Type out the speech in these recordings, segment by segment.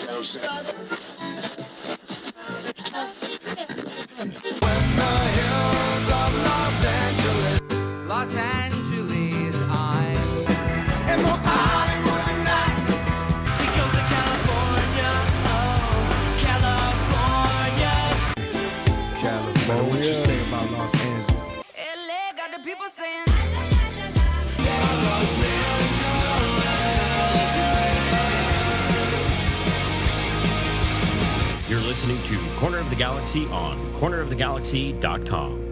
Los Angeles, I'm and most Hollywood at night. She goes to California, oh, California. What you say about Los Angeles? LA got the people saying. You're listening to Corner of the Galaxy on cornerofthegalaxy.com.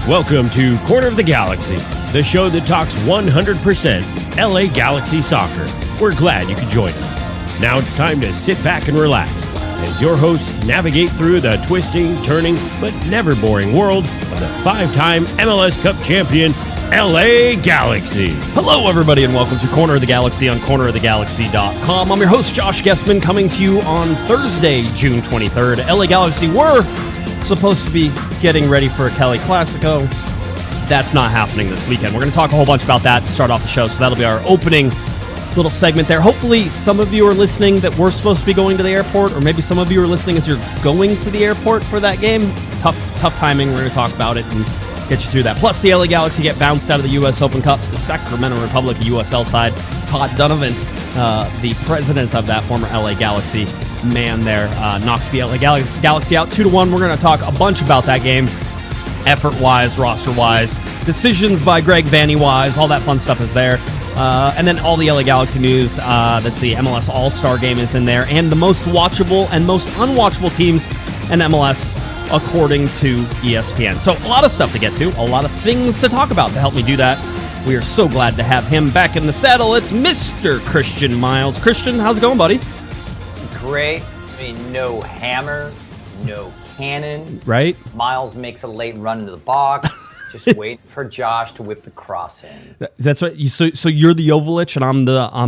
Welcome to Corner of the Galaxy, the show that talks 100% LA Galaxy soccer. We're glad you could join us. Now it's time to sit back and relax as your hosts navigate through the twisting, turning, but never boring world of the five-time MLS Cup champion, LA Galaxy. Hello, everybody, and welcome to Corner of the Galaxy on cornerofthegalaxy.com. I'm your host, Josh Guesman, coming to you on Thursday, June 23rd. LA Galaxy were supposed to be getting ready for a Cali-Clasico. That's not happening this weekend. We're going to talk a whole bunch about that to start off the show, so that'll be our opening little segment there. Hopefully, some of you are listening that we're supposed to be going to the airport, or maybe some of you are listening as you're going to the airport for that game. Tough timing. We're going to talk about it and get you through that. Plus, the LA Galaxy get bounced out of the U.S. Open Cup. The Sacramento Republic, USL side. Todd Donovan, the president of that, former LA Galaxy man there, knocks the LA Galaxy out 2-1. We're going to talk a bunch about that game, effort-wise, roster-wise, decisions by Greg Vanney-wise, all that fun stuff is there. And then all the LA Galaxy news, that's the MLS All-Star Game is in there, and the most watchable and most unwatchable teams in MLS according to ESPN. So a lot of stuff to get to, a lot of things to talk about. To help me do that, we are so glad to have him back in the saddle. It's Mr. Christian Miles. Christian, how's it going, buddy? Great. I mean, no hammer, no cannon. Right. Miles makes a late run into the box. Just waiting for Josh to whip the cross in. That's what. So you're the Jovic and I'm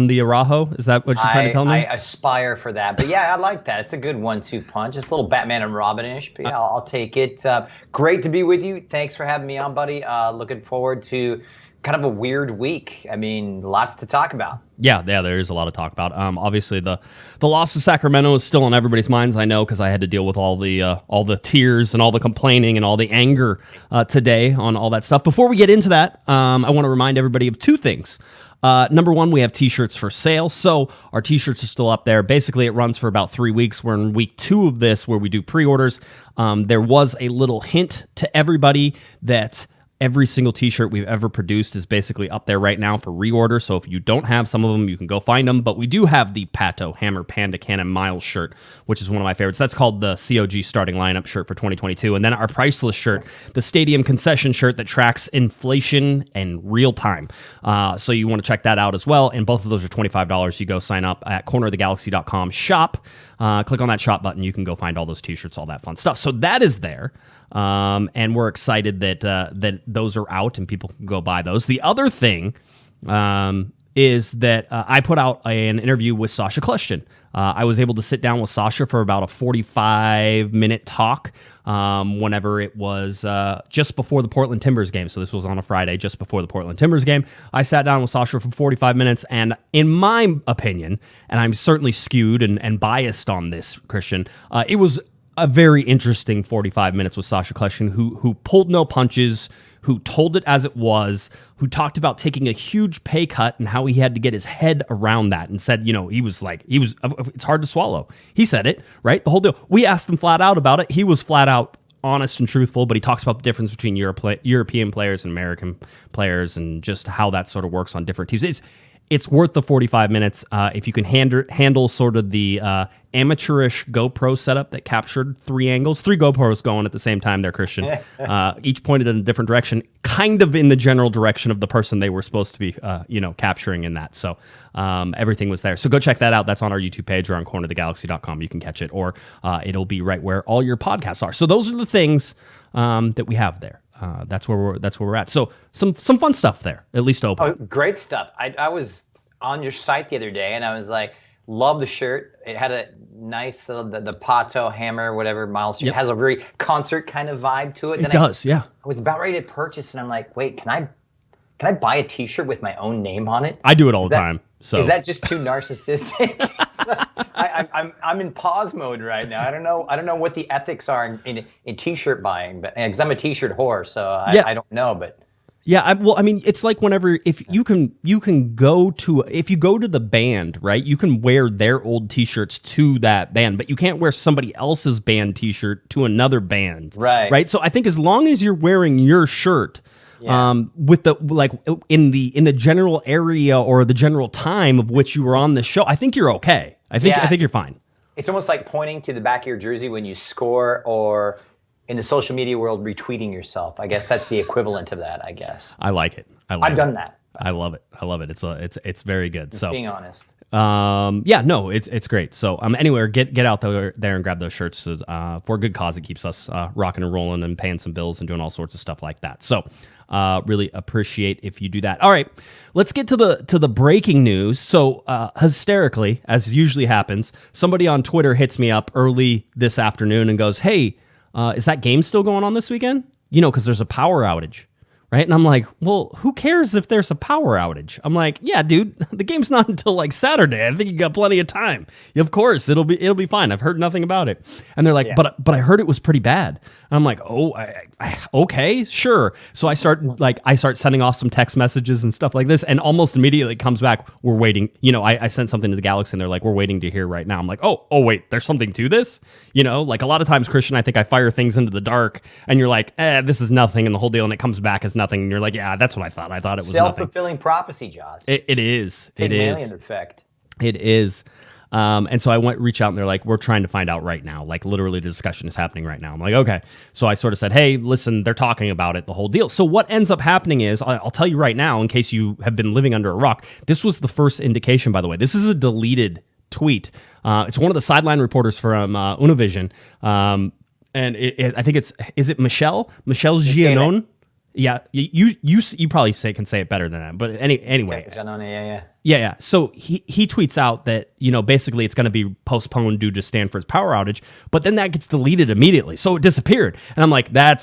the Araujo. Is that what you're trying to tell me? I aspire for that. But yeah, I like that. It's a good 1-2 punch. It's a little Batman and Robin-ish. But yeah, I'll take it. Great to be with you. Thanks for having me on, buddy. Looking forward to kind of a weird week. I mean, lots to talk about. Yeah, there is a lot to talk about. Obviously, the loss to Sacramento is still on everybody's minds. I know because I had to deal with all the tears and all the complaining and all the anger today on all that stuff. Before we get into that, I want to remind everybody of two things. Number one, we have T-shirts for sale. So our T-shirts are still up there. Basically, it runs for about 3 weeks. We're in week 2 of this where we do pre-orders. There was a little hint to everybody that every single T-shirt we've ever produced is basically up there right now for reorder. So if you don't have some of them, you can go find them. But we do have the Pato Hammer Panda Cannon Miles shirt, which is one of my favorites. That's called the COG starting lineup shirt for 2022. And then our priceless shirt, the Stadium Concession shirt that tracks inflation in real time. So you want to check that out as well. And both of those are $25. You go sign up at cornerofthegalaxy.com shop. Click on that shop button. You can go find all those T-shirts, all that fun stuff. So that is there. And we're excited that those are out and people can go buy those. The other thing is that I put out an interview with Sasha Kleshtin. I was able to sit down with Sasha for about a 45-minute talk whenever it was just before the Portland Timbers game. So this was on a Friday just before the Portland Timbers game. I sat down with Sasha for 45 minutes, and in my opinion, and I'm certainly skewed and biased on this, Christian, it was a very interesting 45 minutes with Sasha Kleshtin, who pulled no punches, who told it as it was, who talked about taking a huge pay cut and how he had to get his head around that, and said, it's hard to swallow. He said it, right? The whole deal. We asked him flat out about it. He was flat out honest and truthful, but he talks about the difference between European players and American players and just how that sort of works on different teams. It's worth the 45 minutes if you can handle sort of the amateurish GoPro setup that captured 3 angles. 3 GoPros going at the same time there, Christian. Each pointed in a different direction, kind of in the general direction of the person they were supposed to be, capturing in that. So everything was there. So go check that out. That's on our YouTube page or on cornerthegalaxy.com. You can catch it, or it'll be right where all your podcasts are. So those are the things that we have there. That's where we're at. So some fun stuff there, at least open. Oh, great stuff. I was on your site the other day and I was like, love the shirt. It had a nice the Pato hammer, whatever Miles. Yep. It has a very concert kind of vibe to it. It does, yeah. I was about ready to purchase and I'm like, wait, can I buy a T-shirt with my own name on it? I do it all the time. So is that just too narcissistic? I'm in pause mode right now. I don't know what the ethics are in T-shirt buying, but because I'm a T-shirt whore, so I don't know. But yeah, it's like whenever if you can go to the band, right? You can wear their old T-shirts to that band, but you can't wear somebody else's band T-shirt to another band, right? So I think as long as you're wearing your shirt. Yeah. With the in the general area or the general time of which you were on the show, I think you're okay. I think you're fine. It's almost like pointing to the back of your jersey when you score, or in the social media world, retweeting yourself. I guess that's the equivalent of that. I guess. I like it. I've done that. I love it. It's very good. Just being honest. It's great. So anyway, get out there and grab those shirts for a good cause. It keeps us rocking and rolling and paying some bills and doing all sorts of stuff like that. So really appreciate if you do that. All right, let's get to the breaking news. So hysterically, as usually happens, somebody on Twitter hits me up early this afternoon and goes, "Hey, is that game still going on this weekend? Because there's a power outage." Right. And I'm like, well, who cares if there's a power outage? I'm like, yeah, dude, the game's not until like Saturday. I think you got plenty of time. Of course, it'll be fine. I've heard nothing about it. And they're like, yeah. but I heard it was pretty bad. And I'm like, oh, okay, sure. So I start sending off some text messages and stuff like this, and almost immediately it comes back. We're waiting. I sent something to the Galaxy, and they're like, we're waiting to hear right now. I'm like, oh, wait, there's something to this. Like a lot of times, Christian, I think I fire things into the dark, and you're like, this is nothing, and the whole deal, and it comes back as nothing. And you're like, yeah, that's what I thought. I thought it was self-fulfilling prophecy, Josh. It is. Pygmalion effect. It is. And so I reach out and they're like, we're trying to find out right now. Like literally the discussion is happening right now. I'm like, okay. So I sort of said, hey, listen, they're talking about it, the whole deal. So what ends up happening is, I'll tell you right now, in case you have been living under a rock, this was the first indication, by the way. This is a deleted tweet. It's one of the sideline reporters from Univision. And I think is it Michelle Giannone? Yeah, you probably can say it better than that, but anyway. Yeah. So he tweets out that basically it's going to be postponed due to Stanford's power outage, but then that gets deleted immediately, so it disappeared. And I'm like, that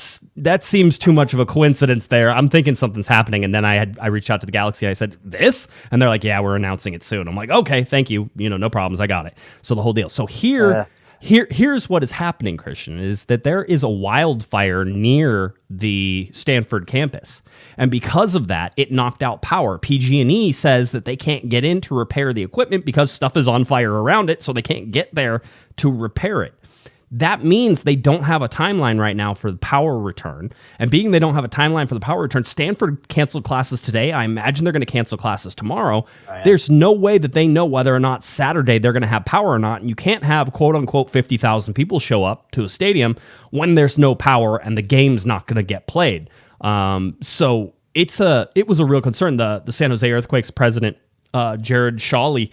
seems too much of a coincidence there. I'm thinking something's happening, and then I reached out to the Galaxy. I said this, and they're like, yeah, we're announcing it soon. I'm like, okay, thank you. No problems. I got it. So the whole deal. So Here's what is happening, Christian, is that there is a wildfire near the Stanford campus. And because of that, it knocked out power. PG&E says that they can't get in to repair the equipment because stuff is on fire around it, so they can't get there to repair it. That means they don't have a timeline right now for the power return. And being they don't have a timeline for the power return, Stanford canceled classes today. I imagine they're going to cancel classes tomorrow. Oh, yeah. There's no way that they know whether or not Saturday they're going to have power or not. And you can't have, quote unquote, 50,000 people show up to a stadium when there's no power and the game's not going to get played. So it was a real concern. The San Jose Earthquakes president, Jared Shawley,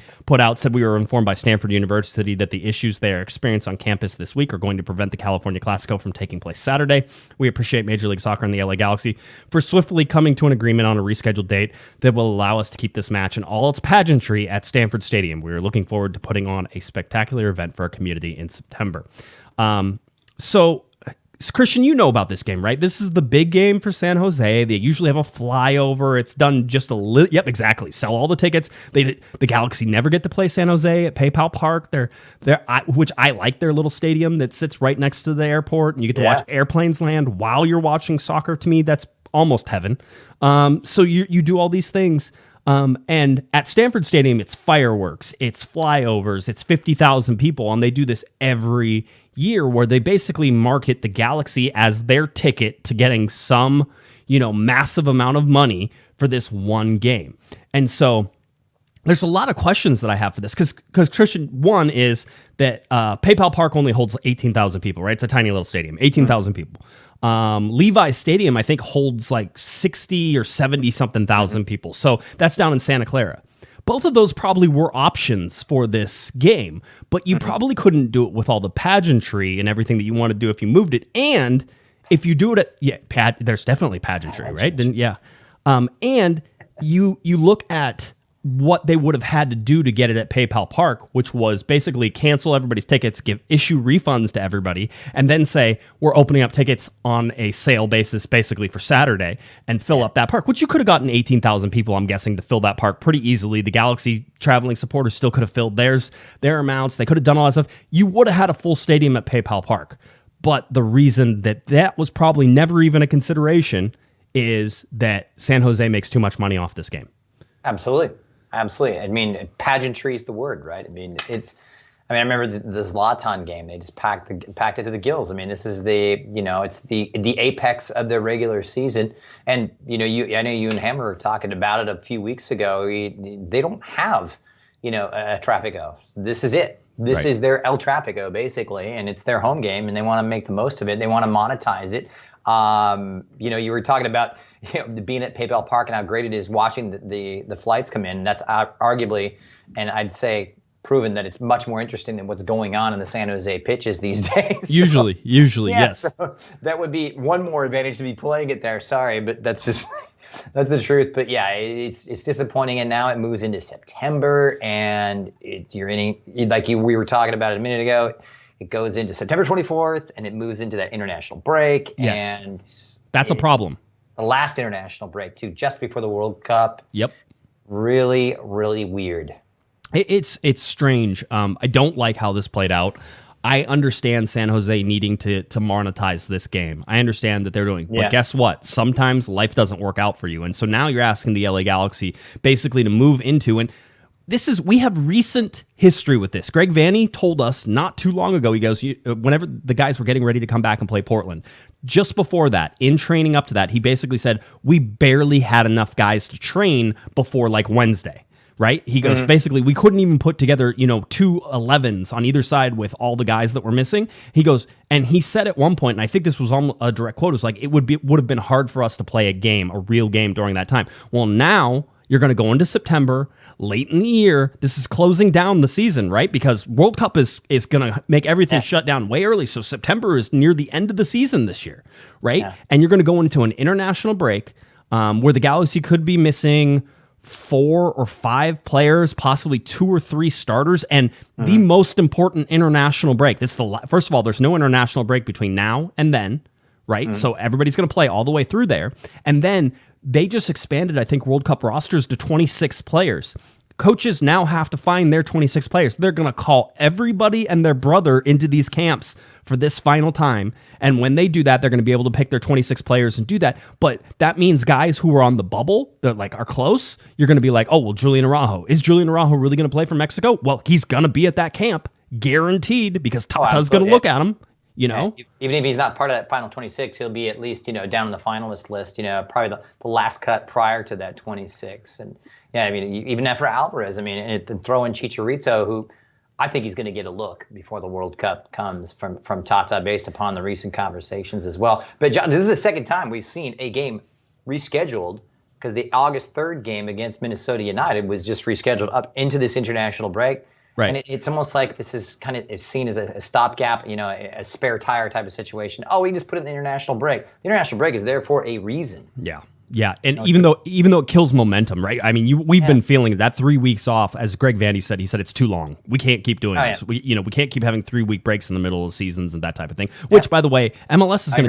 said, we were informed by Stanford University that the issues they are experiencing on campus this week are going to prevent the Cali-Clasico from taking place Saturday. We appreciate Major League Soccer and the LA Galaxy for swiftly coming to an agreement on a rescheduled date that will allow us to keep this match and all its pageantry at Stanford Stadium. We are looking forward to putting on a spectacular event for our community in September. So Christian, you know about this game, right? This is the big game for San Jose. They usually have a flyover. It's done just a little. Yep, exactly. Sell all the tickets. The Galaxy never get to play San Jose at PayPal Park. Which I like their little stadium that sits right next to the airport, and you get to watch airplanes land while you're watching soccer. To me, that's almost heaven. So you do all these things. And at Stanford Stadium, it's fireworks, it's flyovers, it's 50,000 people, and they do this every year where they basically market the Galaxy as their ticket to getting some, massive amount of money for this one game. And so there's a lot of questions that I have for this because Christian, one is that PayPal Park only holds 18,000 people, right? It's a tiny little stadium, 18,000 people. Levi's Stadium, I think, holds like 60 or 70 something thousand people. So that's down in Santa Clara. Both of those probably were options for this game, but you probably couldn't do it with all the pageantry and everything that you want to do if you moved it. And if you do it at, there's definitely pageantry, right? And you look at what they would have had to do to get it at PayPal Park, which was basically cancel everybody's tickets, issue refunds to everybody, and then say, we're opening up tickets on a sale basis basically for Saturday and fill up that park, which you could have gotten 18,000 people, I'm guessing, to fill that park pretty easily. The Galaxy traveling supporters still could have filled their amounts. They could have done all that stuff. You would have had a full stadium at PayPal Park. But the reason that was probably never even a consideration is that San Jose makes too much money off this game. Absolutely. Absolutely. I mean, pageantry is the word, right? I mean, I remember the Zlatan game. They just packed it to the gills. I mean, this is it's the apex of their regular season. And, I know you and Hammer were talking about it a few weeks ago. They don't have, a Trafico. This is it. This is their El Trafico, basically, and it's their home game, and they want to make the most of it. They want to monetize it. You were talking about being at PayPal Park and how great it is watching the flights come in. That's arguably, and I'd say, proven that it's much more interesting than what's going on in the San Jose pitches these days. Usually, yes. So that would be one more advantage to be playing it there. Sorry, but that's just that's the truth. But yeah, it's disappointing, and now it moves into September, and we were talking about it a minute ago. It goes into September 24th, and it moves into that international break. Yes. And that's a problem. The last international break, too, just before the World Cup. Yep. Really, really weird. It's strange. I don't like how this played out. I understand San Jose needing to monetize this game. I understand that they're doing. But guess what? Sometimes life doesn't work out for you. And so now you're asking the LA Galaxy basically to move into, and we have recent history with this. Greg Vanney told us not too long ago, he goes, whenever the guys were getting ready to come back and play Portland, just before that, in training up to that, he basically said, we barely had enough guys to train before like Wednesday, right? He goes, basically, we couldn't even put together, 2 11s on either side with all the guys that were missing. He goes, and he said at one point, and I think this was a direct quote, it was like, it would have been hard for us to play a real game during that time. Well, now you're going to go into September, late in the year. This is closing down the season, right? Because World Cup is going to make everything shut down way early. So September is near the end of the season this year, right? Yeah. And you're going to go into an international break where the Galaxy could be missing 4 or 5 players, possibly 2 or 3 starters, and the most important international break. First of all, there's no international break between now and then, right? So everybody's going to play all the way through there. And then they just expanded, I think, World Cup rosters to 26 players. Coaches now have to find their 26 players. They're going to call everybody and their brother into these camps for this final time. And when they do that, they're going to be able to pick their 26 players and do that. But that means guys who are on the bubble, that are close, you're going to be like, oh, well, Julian Araujo. Is Julian Araujo really going to play for Mexico? Well, he's going to be at that camp, guaranteed, because Tata's going to look at him. Even if he's not part of that final 26, he'll be at least, down in the finalist list, probably the last cut prior to that 26. And even after Alvarez, and throw in Chicharito, who I think he's going to get a look before the World Cup comes from Tata based upon the recent conversations as well. But John, this is the second time we've seen a game rescheduled because the August 3rd game against Minnesota United was just rescheduled up into this international break. Right. And it's almost like this is kind of seen as a stopgap, a spare tire type of situation. Oh, we can just put it in the international break. The international break is there for a reason. Yeah. Yeah. And even though it kills momentum, right? We've been feeling that 3 weeks off, as Greg Vanney said, he said it's too long. We can't keep doing this. We can't keep having 3-week breaks in the middle of seasons and that type of thing. Which, by the way, MLS is going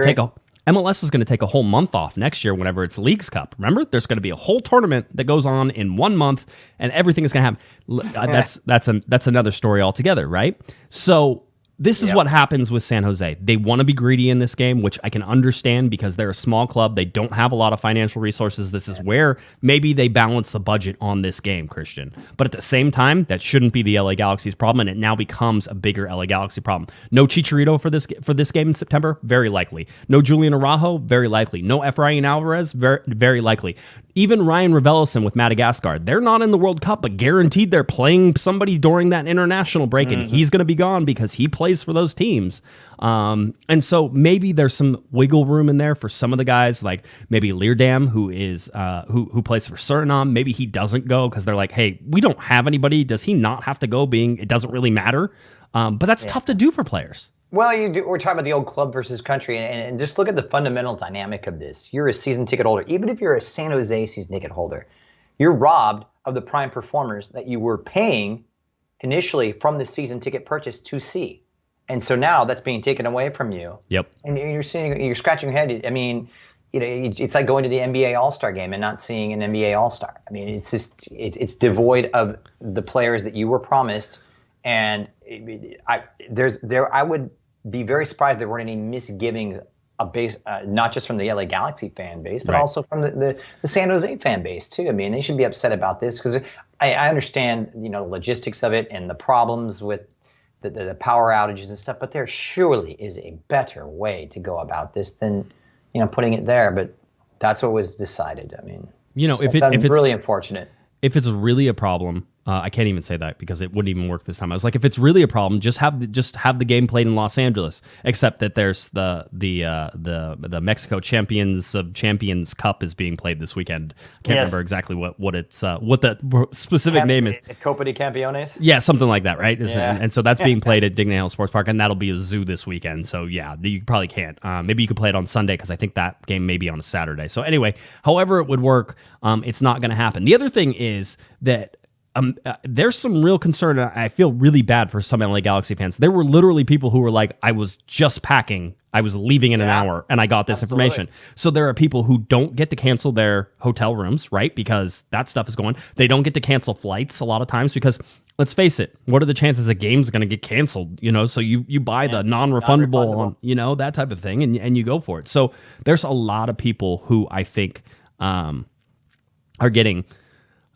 to take a whole month off next year whenever it's Leagues Cup. Remember, there's going to be a whole tournament that goes on in 1 month, and everything is going to happen. That's another story altogether, right? So this is what happens with San Jose. They want to be greedy in this game, which I can understand because they're a small club. They don't have a lot of financial resources. This is where maybe they balance the budget on this game, Christian. But at the same time, that shouldn't be the LA Galaxy's problem, and it now becomes a bigger LA Galaxy problem. No Chicharito for this game in September? Very likely. No Julian Araujo? Very likely. No Efrain Alvarez? Very, very likely. even Ryan Raveloson with Madagascar, they're not in the World Cup, but guaranteed they're playing somebody during that international break, and he's going to be gone because he plays for those teams. And so maybe there's some wiggle room in there for some of the guys, like maybe Leerdam, who is who plays for Suriname. Maybe he doesn't go because they're like, hey, we don't have anybody. Does he not have to go? Being it doesn't really matter. But that's tough to do for players. Well, we're talking about the old club versus country, and just look at the fundamental dynamic of this. You're a season ticket holder. Even if you're a San Jose season ticket holder, you're robbed of the prime performers that you were paying initially from the season ticket purchase to see. And so now that's being taken away from you. Yep. And you're scratching your head. I mean, it's like going to the NBA All-Star game and not seeing an NBA All-Star. I mean, it's just it's devoid of the players that you were promised. And I would be very surprised if there weren't any misgivings not just from the LA Galaxy fan base, but also from the San Jose fan base too. I mean, they should be upset about this because I understand the logistics of it and the problems with the power outages and stuff, but there surely is a better way to go about this than putting it there. But that's what was decided. I mean, if it's really unfortunate. If it's really a problem, I can't even say that because it wouldn't even work this time. I was like, if it's really a problem, just have the game played in Los Angeles. Except that there's the Mexico Champions of Champions Cup is being played this weekend. I can't remember exactly what the specific name is. Copa de Campeones. Yeah, something like that, right? Yeah. And so that's being played at Dignity Health Sports Park, and that'll be a zoo this weekend. So yeah, you probably can't. Maybe you could play it on Sunday because I think that game may be on a Saturday. So anyway, however it would work, it's not going to happen. The other thing is that. There's some real concern. I feel really bad for some LA Galaxy fans. There were literally people who were like, I was just packing. I was leaving in an hour and I got this information. So there are people who don't get to cancel their hotel rooms, right? Because that stuff is going. They don't get to cancel flights a lot of times because let's face it, what are the chances a game's going to get canceled? So you buy the non-refundable on, that type of thing and you go for it. So there's a lot of people who I think are getting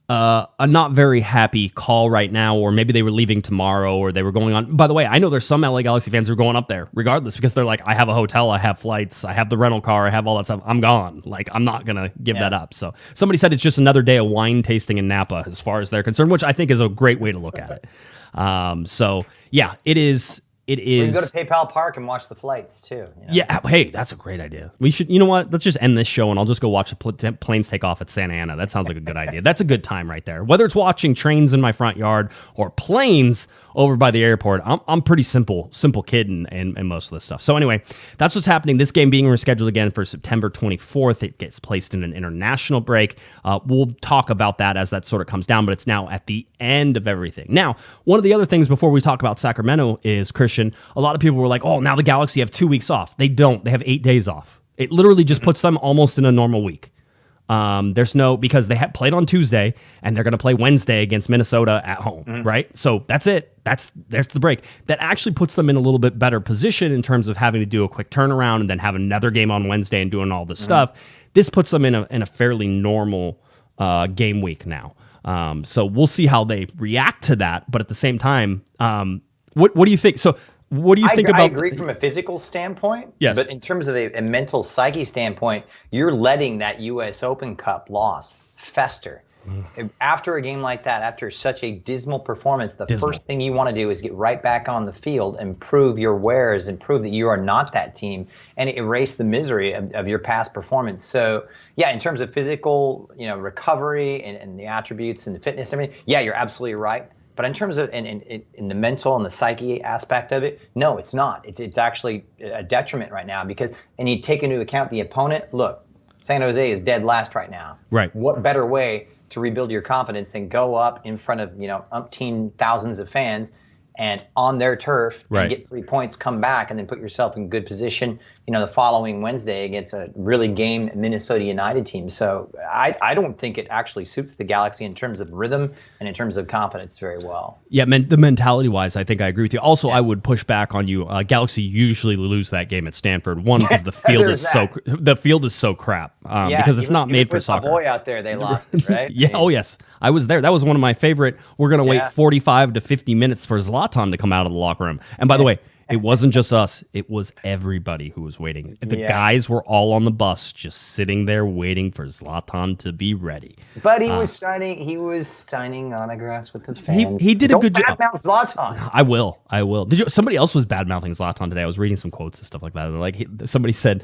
a not very happy call right now, or maybe they were leaving tomorrow or they were going on. By the way, I know there's some LA Galaxy fans who are going up there regardless because they're like, I have a hotel, I have flights, I have the rental car, I have all that stuff. I'm gone. Like, I'm not going to give that up. So somebody said it's just another day of wine tasting in Napa as far as they're concerned, which I think is a great way to look at it. So yeah, it is. It is. You go to PayPal Park and watch the flights too. Yeah. Hey, that's a great idea. We should. You know what? Let's just end this show and I'll just go watch the planes take off at Santa Ana. That sounds like a good idea. That's a good time right there. Whether it's watching trains in my front yard or planes over by the airport, I'm pretty simple kid and most of this stuff. So anyway, that's what's happening. This game being rescheduled again for September 24th. It gets placed in an international break. We'll talk about that as that sort of comes down, but it's now at the end of everything. Now, one of the other things before we talk about Sacramento is, Christian, a lot of people were like, oh, now the Galaxy have 2 weeks off. They don't. They have 8 days off. It literally just puts them almost in a normal week. There's no, because they had played on Tuesday and they're going to play Wednesday against Minnesota at home, right? So that's it. That's the break. That actually puts them in a little bit better position in terms of having to do a quick turnaround and then have another game on Wednesday and doing all this stuff. This puts them in a fairly normal game week now. So we'll see how they react to that. But at the same time, what do you think? So what do you think about? I agree from a physical standpoint. Yes. But in terms of a mental psyche standpoint, you're letting that U.S. Open Cup loss fester. After a game like that, after such a dismal performance, the first thing you want to do is get right back on the field and prove your wares and prove that you are not that team and erase the misery of your past performance. So, yeah, in terms of physical, recovery and the attributes and the fitness, yeah, you're absolutely right. But in terms of in the mental and the psyche aspect of it, no, it's not. It's actually a detriment right now and you take into account the opponent. Look, San Jose is dead last right now. Right. What better way to rebuild your confidence and go up in front of umpteen thousands of fans and on their turf and get 3 points, come back, and then put yourself in good position, the following Wednesday against a really game Minnesota United team. So I don't think it actually suits the Galaxy in terms of rhythm and in terms of confidence very well. Yeah, the mentality-wise, I think I agree with you. Also, I would push back on you. Galaxy usually lose that game at Stanford. One, because the field is so crap because it's not made for soccer. Boy out there, they lost it, right? Yeah. Oh yes, I was there. That was one of my favorite. We're gonna wait 45 to 50 minutes for Zlatan to come out of the locker room. And by the way, It wasn't just us. It was everybody who was waiting. The guys were all on the bus, just sitting there waiting for Zlatan to be ready. But he was signing. He was signing autographs with the fans. He did a good job. Don't badmouth Zlatan. I will. Somebody else was bad mouthing Zlatan today. I was reading some quotes and stuff like that. Like somebody said,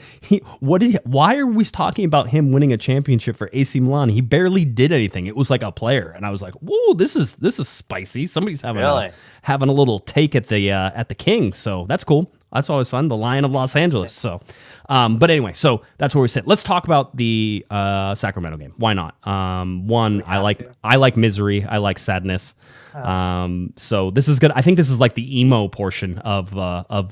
why are we talking about him winning a championship for AC Milan? He barely did anything. It was like a player, and I was like, whoa, this is spicy. Somebody's having a little take at the king. So that's cool. That's always fun. The Lion of Los Angeles. So, but anyway, so that's where we sit. Let's talk about the Sacramento game. Why not? I like misery. I like sadness. So this is good. I think this is like the emo portion of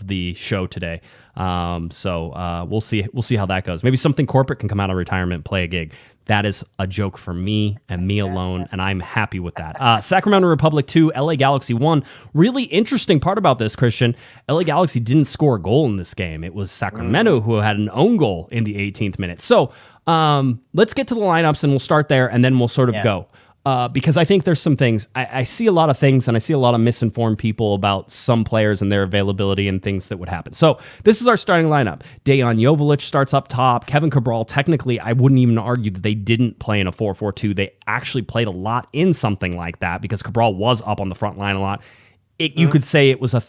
the show today. So we'll see how that goes. Maybe something corporate can come out of retirement and play a gig. That is a joke for me and me alone, and I'm happy with that. Sacramento Republic 2, LA Galaxy 1. Really interesting part about this, Christian, LA Galaxy didn't score a goal in this game. It was Sacramento who had an own goal in the 18th minute. So let's get to the lineups, and we'll start there, and then we'll sort of go. Because I think there's some things, I see a lot of things, and I see a lot of misinformed people about some players and their availability and things that would happen. So this is our starting lineup. Dejan Joveljic starts up top. Kevin Cabral, technically, I wouldn't even argue that they didn't play in a 4-4-2. They actually played a lot in something like that because Cabral was up on the front line a lot. You could say it was a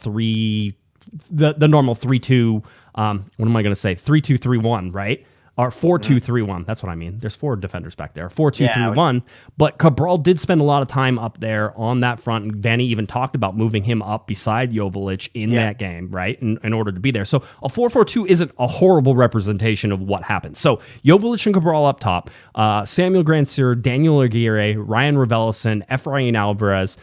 the normal 3-2, what am I going to say? 3-2-3-1, right? Or 4-2-3-1. That's what I mean. There's 4 defenders back there. 4-2-3-1. But Cabral did spend a lot of time up there on that front. And Vanney even talked about moving him up beside Joveljic in that game, right? In order to be there. So a 4-4-2 isn't a horrible representation of what happened. So Joveljic and Cabral up top. Samuel Grandsir, Daniel Aguirre, Ryan Raveloson, Efrain Alvarez.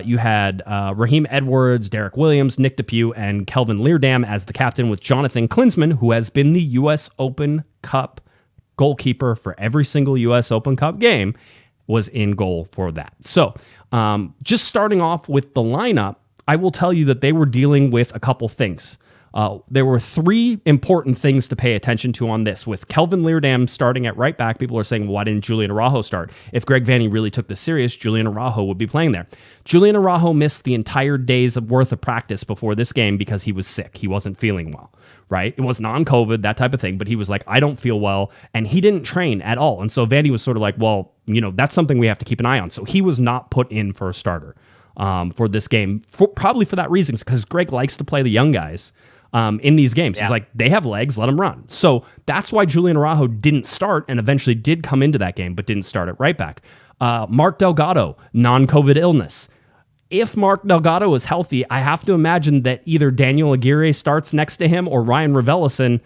You had Raheem Edwards, Derek Williams, Nick DePew, and Kelvin Leerdam as the captain, with Jonathan Klinsmann, who has been the U.S. Open Cup goalkeeper for every single U.S. Open Cup game, was in goal for that. So just starting off with the lineup, I will tell you that they were dealing with a couple things. There were 3 important things to pay attention to on this. With Kelvin Leerdam starting at right back, people are saying, why didn't Julian Araujo start? If Greg Vanney really took this serious, Julian Araujo would be playing there. Julian Araujo missed the entire day's worth of practice before this game because he was sick. He wasn't feeling well, right? It was non-COVID, that type of thing, but he was like, I don't feel well, and he didn't train at all. And so Vanney was sort of like, well, that's something we have to keep an eye on. So he was not put in for a starter for this game, probably for that reason, because Greg likes to play the young guys. In these games. He's like, they have legs, let them run. So that's why Julian Araujo didn't start and eventually did come into that game, but didn't start at right back. Mark Delgado, non-COVID illness. If Mark Delgado is healthy, I have to imagine that either Daniel Aguirre starts next to him or Ryan Raveloson,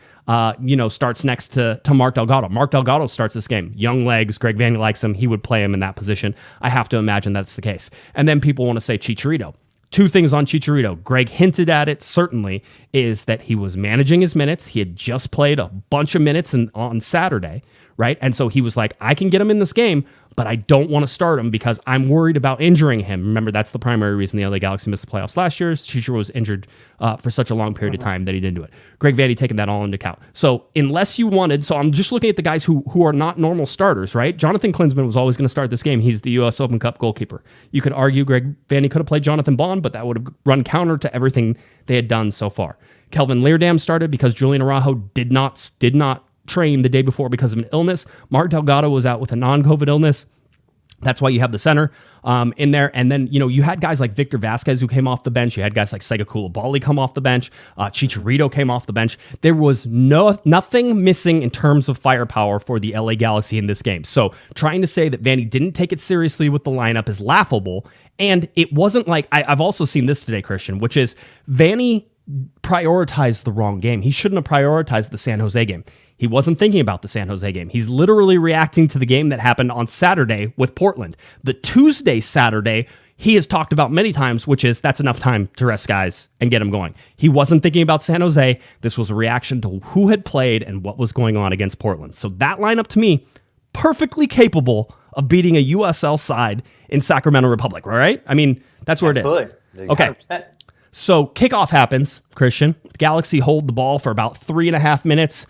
starts next to Mark Delgado. Mark Delgado starts this game. Young legs, Greg Vanney likes him. He would play him in that position. I have to imagine that's the case. And then people want to say Chicharito. 2 things on Chicharito. Greg hinted at it, certainly, is that he was managing his minutes. He had just played a bunch of minutes on Saturday, right? And so he was like, I can get him in this game, but I don't want to start him because I'm worried about injuring him. Remember, that's the primary reason the LA Galaxy missed the playoffs last year. Chicharito was injured for such a long period of time that he didn't do it. Greg Vanney taking that all into account. So unless you wanted, so I'm just looking at the guys who are not normal starters, right? Jonathan Klinsmann was always going to start this game. He's the U.S. Open Cup goalkeeper. You could argue Greg Vanney could have played Jonathan Bond, but that would have run counter to everything they had done so far. Kelvin Leerdam started because Julian Araujo did not train the day before because of an illness. Mark Delgado was out with a non-COVID illness. That's why you have the center in there. And then, you had guys like Victor Vasquez who came off the bench. You had guys like Sega Koulibaly come off the bench. Chicharito came off the bench. There was nothing missing in terms of firepower for the LA Galaxy in this game. So trying to say that Vanney didn't take it seriously with the lineup is laughable. And it wasn't like, I've also seen this today, Christian, which is Vanney prioritized the wrong game. He shouldn't have prioritized the San Jose game. He wasn't thinking about the San Jose game. He's literally reacting to the game that happened on Saturday with Portland. The Tuesday, Saturday, he has talked about many times, which is that's enough time to rest guys and get them going. He wasn't thinking about San Jose. This was a reaction to who had played and what was going on against Portland. So that lineup, to me, perfectly capable of beating a USL side in Sacramento Republic, right? I mean, that's where Absolutely. it is. Okay. 100%. So kickoff happens, Christian. The Galaxy hold the ball for about 3.5 minutes.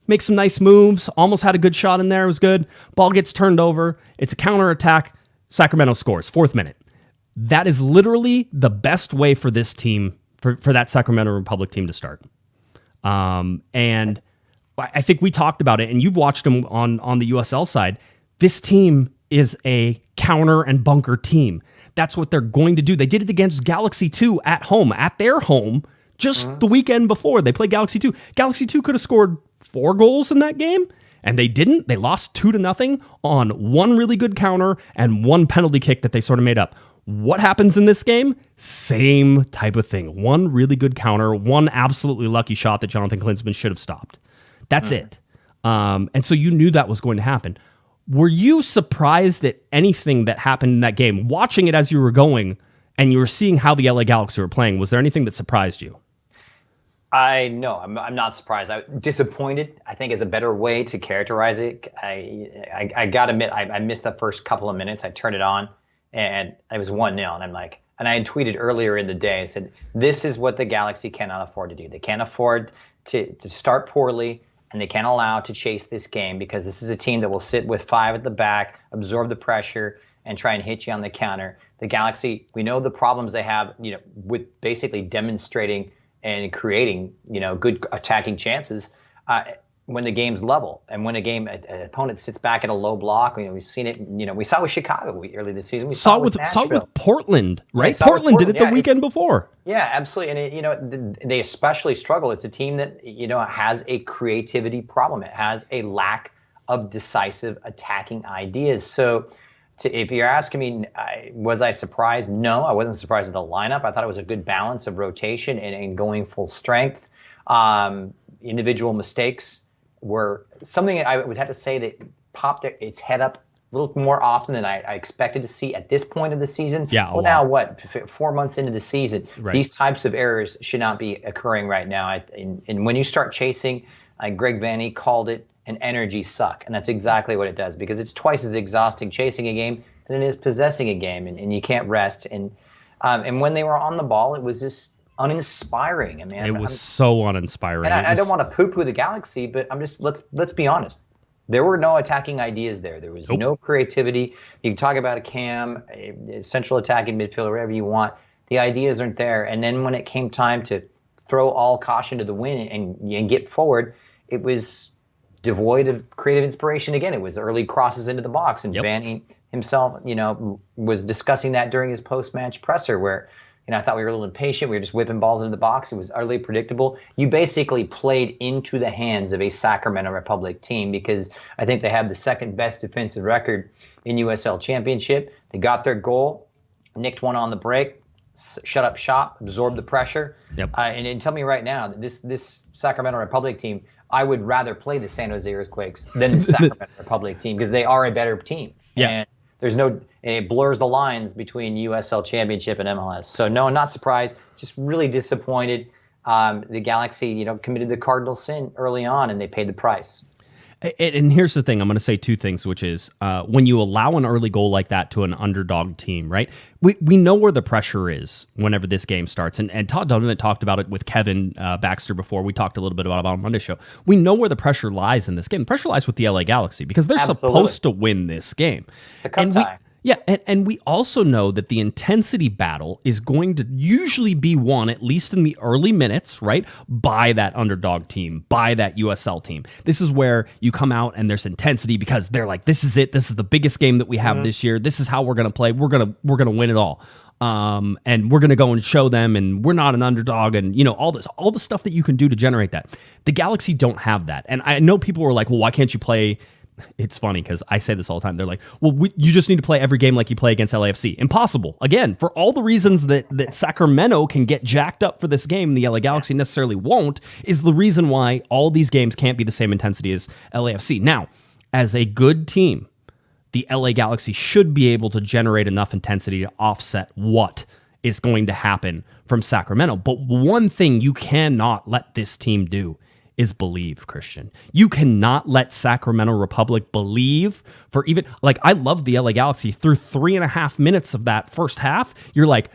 Make some nice moves. Almost had a good shot in there. It was good. Ball gets turned over. It's a counterattack. Sacramento scores. 4th minute. That is literally the best way for this team for that Sacramento Republic team to start. And I think we talked about it, and you've watched them on the USL side. This team is a counter and bunker team. That's what they're going to do. They did it against Galaxy 2 at home, at their home, just the weekend before. They played Galaxy 2. Galaxy 2 could have scored 4 goals in that game, and they didn't. They lost 2-0 on one really good counter and one penalty kick that they sort of made up. What happens in this game? Same type of thing. One really good counter, one absolutely lucky shot that Jonathan Klinsmann should have stopped. That's it. And so you knew that was going to happen. Were you surprised at anything that happened in that game? Watching it as you were going and you were seeing how the LA Galaxy were playing, was there anything that surprised you? I'm not surprised. Disappointed, I think, is a better way to characterize it. I got to admit, I missed the first couple of minutes. I turned it on, and it was 1-0, and I'm like, and I had tweeted earlier in the day, I said, this is what the Galaxy cannot afford to do. They can't afford to start poorly, and they can't allow to chase this game, because this is a team that will sit with 5 at the back, absorb the pressure, and try and hit you on the counter. The Galaxy, we know the problems they have, with basically demonstrating and creating, good attacking chances when the game's level, and when an opponent sits back in a low block. We've seen it. We saw it with Chicago early this season. We saw it with Portland, right? Yeah, Portland did it the weekend before. Yeah, absolutely. And they especially struggle. It's a team that has a creativity problem. It has a lack of decisive attacking ideas. So, if you're asking me, was I surprised? No, I wasn't surprised at the lineup. I thought it was a good balance of rotation and going full strength. Individual mistakes were something I would have to say that popped its head up a little more often than I expected to see at this point of the season. Yeah. Well, now what? 4 months into the season, right. These types of errors should not be occurring right now. And when you start chasing, Greg Vanney called it an energy suck, and that's exactly what it does, because it's twice as exhausting chasing a game than it is possessing a game, and you can't rest. And when they were on the ball, it was just uninspiring. It was so uninspiring. And I don't want to poo-poo the Galaxy, but let's be honest. There were no attacking ideas there. There was no creativity. You can talk about a Cam, a central attacking midfielder, whatever you want. The ideas aren't there. And then when it came time to throw all caution to the wind and get forward, it was devoid of creative inspiration again. It was early crosses into the box, and Vanney himself, was discussing that during his post-match presser, where, I thought we were a little impatient. We were just whipping balls into the box. It was utterly predictable. You basically played into the hands of a Sacramento Republic team, because I think they have the second best defensive record in USL Championship. They got their goal, nicked one on the break, shut up shop, absorbed the pressure. And tell me right now, this Sacramento Republic team, I would rather play the San Jose Earthquakes than the Sacramento Republic team, because they are a better team. Yeah. And it blurs the lines between USL Championship and MLS. So no, not surprised, just really disappointed. The Galaxy, committed the cardinal sin early on, and they paid the price. And here's the thing. I'm going to say 2 things, which is when you allow an early goal like that to an underdog team, right? We know where the pressure is whenever this game starts. And Todd Donovan talked about it with Kevin Baxter before. We talked a little bit about it on Monday's show. We know where the pressure lies in this game. The pressure lies with the LA Galaxy, because they're supposed to win this game. It's a cup tie. And we also know that the intensity battle is going to usually be won, at least in the early minutes, right, by that underdog team, by that USL team. This is where you come out and there's intensity, because they're like, this is it. This is the biggest game that we have this year. This is how we're going to play. We're going to win it all. And we're going to go and show them, and we're not an underdog, and all the stuff that you can do to generate that. The Galaxy don't have that. And I know people were like, well, why can't you play? It's funny, because I say this all the time. They're like, well, you just need to play every game like you play against LAFC. Impossible. Again, for all the reasons that Sacramento can get jacked up for this game, the LA Galaxy necessarily won't, is the reason why all these games can't be the same intensity as LAFC. Now, as a good team, the LA Galaxy should be able to generate enough intensity to offset what is going to happen from Sacramento. But one thing you cannot let this team do is believe, Christian. You cannot let Sacramento Republic believe for even, I love the LA Galaxy through 3.5 minutes of that first half. You're like,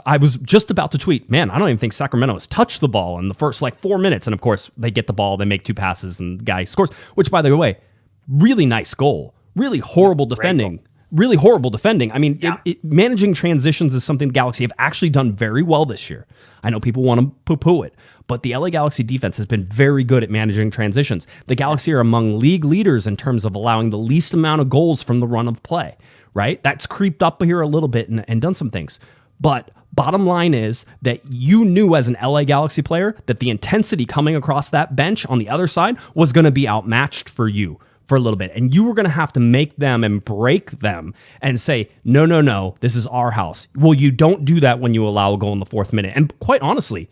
I was just about to tweet, man, I don't even think Sacramento has touched the ball in the first 4 minutes. And of course, they get the ball, they make 2 passes, and the guy scores, which, by the way, really nice goal. Really horrible defending. really horrible defending. I mean, Yeah. managing transitions is something the Galaxy have actually done very well this year. I know people want to poo-poo it, but the LA Galaxy defense has been very good at managing transitions. The Galaxy are among league leaders in terms of allowing the least amount of goals from the run of play, right? That's creeped up here a little bit and done some things. But bottom line is that you knew as an LA Galaxy player that the intensity coming across that bench on the other side was going to be outmatched for you for a little bit. And you were going to have to make them and break them and say, no, this is our house. Well, you don't do that when you allow a goal in the 4th minute. And quite honestly,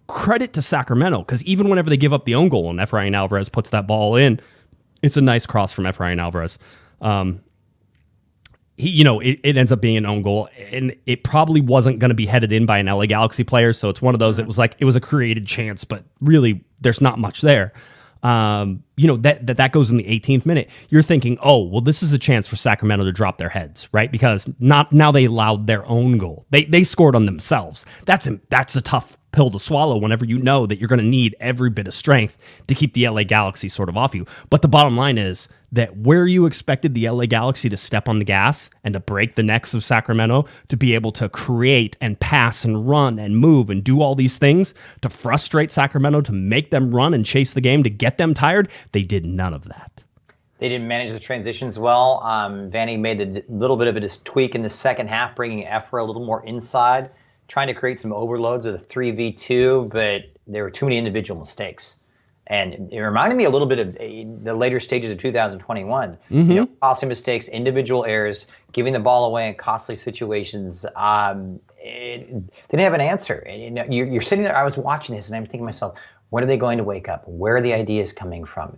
credit to Sacramento, because even whenever they give up the own goal and Efrain Alvarez puts that ball in, it's a nice cross from Efrain Alvarez. It ends up being an own goal, and it probably wasn't going to be headed in by an LA Galaxy player. So it's one of those, it was a created chance, but really there's not much there. That goes in the 18th minute. You're thinking, oh, well, this is a chance for Sacramento to drop their heads, right? Because now they allowed their own goal. They scored on themselves. That's a tough pill to swallow whenever you know that you're going to need every bit of strength to keep the LA Galaxy sort of off you. But the bottom line is that where you expected the LA Galaxy to step on the gas and to break the necks of Sacramento, to be able to create and pass and run and move and do all these things to frustrate Sacramento, to make them run and chase the game, to get them tired, they did none of that. They didn't manage the transitions well. Vanney made a little bit of a tweak in the second half, bringing Efra a little more inside, trying to create some overloads of the 3v2, but there were too many individual mistakes. And it reminded me a little bit of the later stages of 2021. Costly mistakes, individual errors, giving the ball away in costly situations. They didn't have an answer. And, you're sitting there. I was watching this, and I'm thinking to myself, when are they going to wake up? Where are the ideas coming from?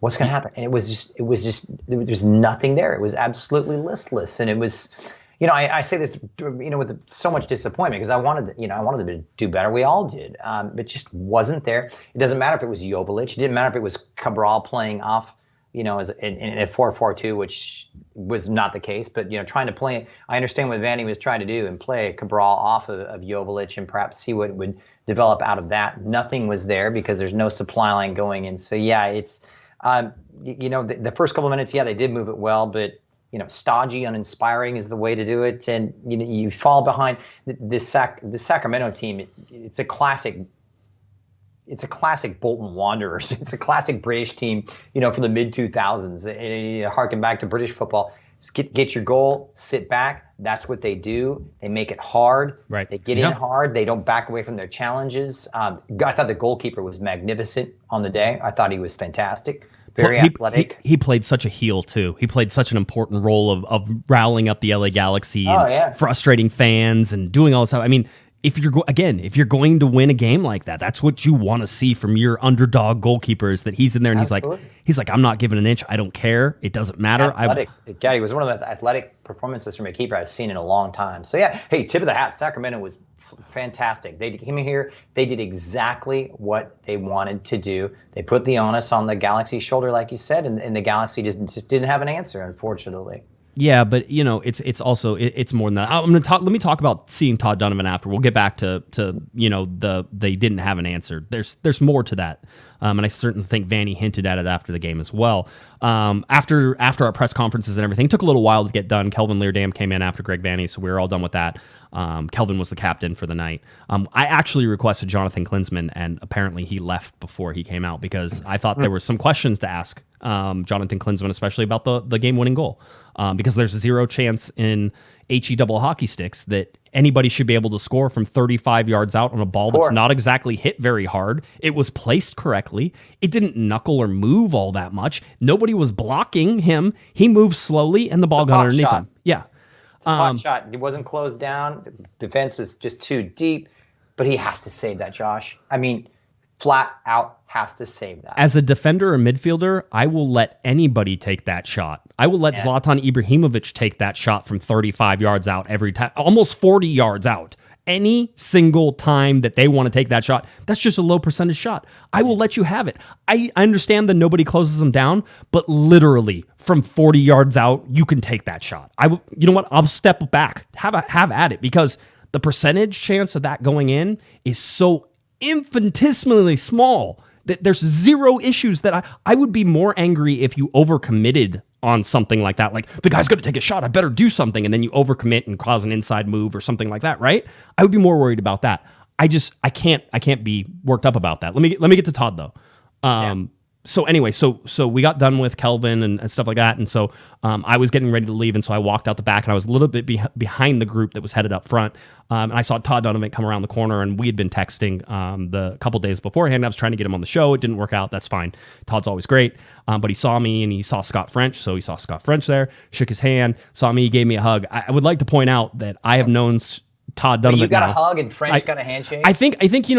What's going to happen? And it was just there's nothing there. It was absolutely listless, and it was. I say this, with so much disappointment, because I wanted them to do better. We all did. It just wasn't there. It doesn't matter if it was Joveljic. It didn't matter if it was Cabral playing off, as in a 4-4-2, which was not the case. But, trying to play, I understand what Vanney was trying to do and play Cabral off of Joveljic and perhaps see what would develop out of that. Nothing was there because there's no supply line going in. So, yeah, it's, the first couple of minutes, yeah, they did move it well, but stodgy, uninspiring is the way to do it, and you fall behind. This Sacramento team, it's a classic Bolton Wanderers. It's a classic British team, for the mid 2000s. Harken back to British football. Just get your goal, sit back. That's what they do. They make it hard. Right. They get in hard. They don't back away from their challenges. I thought the goalkeeper was magnificent on the day. I thought he was fantastic. Very athletic. He played such a heel, too. He played such an important role of rallying up the LA Galaxy and frustrating fans and doing all this stuff. I mean, if you're going to win a game like that, that's what you want to see from your underdog goalkeepers, that he's in there and he's like, I'm not giving an inch. I don't care. It doesn't matter. It was one of the athletic performances from a keeper I've seen in a long time. So, yeah, hey, tip of the hat. Sacramento was fantastic. They came in here. They did exactly what they wanted to do. They put the onus on the Galaxy's shoulder, like you said, and the Galaxy just didn't have an answer, unfortunately. Yeah, but it's also it's more than that. Let me talk about seeing Todd Donovan after. We'll get back to they didn't have an answer. There's more to that, and I certainly think Vanney hinted at it after the game as well. After our press conferences and everything, it took a little while to get done. Kelvin Leardam came in after Greg Vanney, so we were all done with that. Kelvin was the captain for the night. I actually requested Jonathan Klinsmann, and apparently he left before he came out because I thought there were some questions to ask Jonathan Klinsmann, especially about the game-winning goal. Because there's a zero chance in HE double hockey sticks that anybody should be able to score from 35 yards out on a ball that's not exactly hit very hard. It was placed correctly. It didn't knuckle or move all that much. Nobody was blocking him. He moved slowly, and the ball got underneath him. Yeah. Hot shot. It wasn't closed down. The defense was just too deep, but he has to save that, Josh. I mean, flat out has to save that. As a defender or midfielder, I will let anybody take that shot. I will let Zlatan Ibrahimovic take that shot from 35 yards out every time, almost 40 yards out. Any single time that they want to take that shot, that's just a low percentage shot. I will let you have it. I understand that nobody closes them down, but literally from 40 yards out, you can take that shot. You know what? I'll step back, have at it, because the percentage chance of that going in is so infinitesimally small that there's zero issues that I would be more angry if you overcommitted on something like that. Like, the guy's going to take a shot, I better do something. And then you overcommit and cause an inside move or something like that, right? I would be more worried about that. I can't be worked up about that. Let me get to Todd though. So anyway, so we got done with Kelvin and stuff like that. And so I was getting ready to leave. And so I walked out the back and I was a little bit behind the group that was headed up front. And I saw Todd Donovan come around the corner, and we had been texting the couple days beforehand. I was trying to get him on the show. It didn't work out. That's fine. Todd's always great. But he saw me and he saw Scott French. So he saw Scott French there, shook his hand, saw me, gave me a hug. I would like to point out that I have known Todd Donovan. You got now. a hug and French got a handshake? I think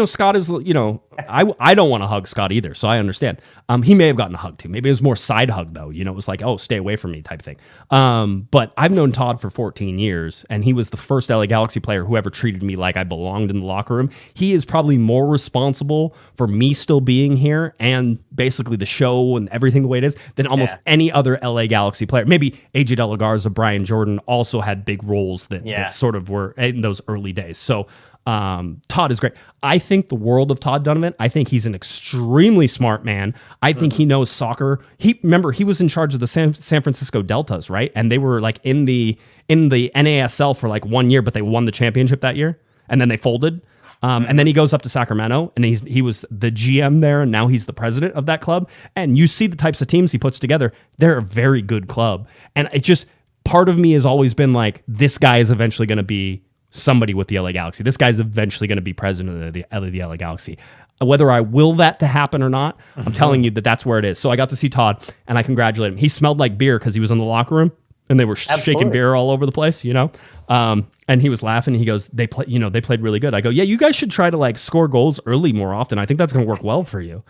Scott is, I don't want to hug Scott either, so I understand. He may have gotten a hug too. Maybe it was more side hug though. It was like, oh, stay away from me type thing. But I've known Todd for 14 years, and he was the first LA Galaxy player who ever treated me like I belonged in the locker room. He is probably more responsible for me still being here and basically the show and everything the way it is than almost any other LA Galaxy player. Maybe AJ De La Garza, Brian Jordan also had big roles that sort of were in those early days. So Todd is great. I think the world of Todd Donovan. I think he's an extremely smart man. I think he knows soccer. He was in charge of the San Francisco Deltas, right? And they were like in the NASL for like 1 year, but they won the championship that year, and then they folded. And then he goes up to Sacramento, and he was the GM there, and now he's the president of that club. And you see the types of teams he puts together. They're a very good club. And it just, part of me has always been like, this guy is eventually going to be somebody with the LA Galaxy. This guy's eventually going to be president of the LA Galaxy. Whether I will that to happen or not, I'm telling you that's where it is. So I got to see Todd, and I congratulate him. He smelled like beer because he was in the locker room, and they were shaking beer all over the place, and he was laughing. He goes, they played really good. I go, yeah, you guys should try to like score goals early more often. I think that's going to work well for you.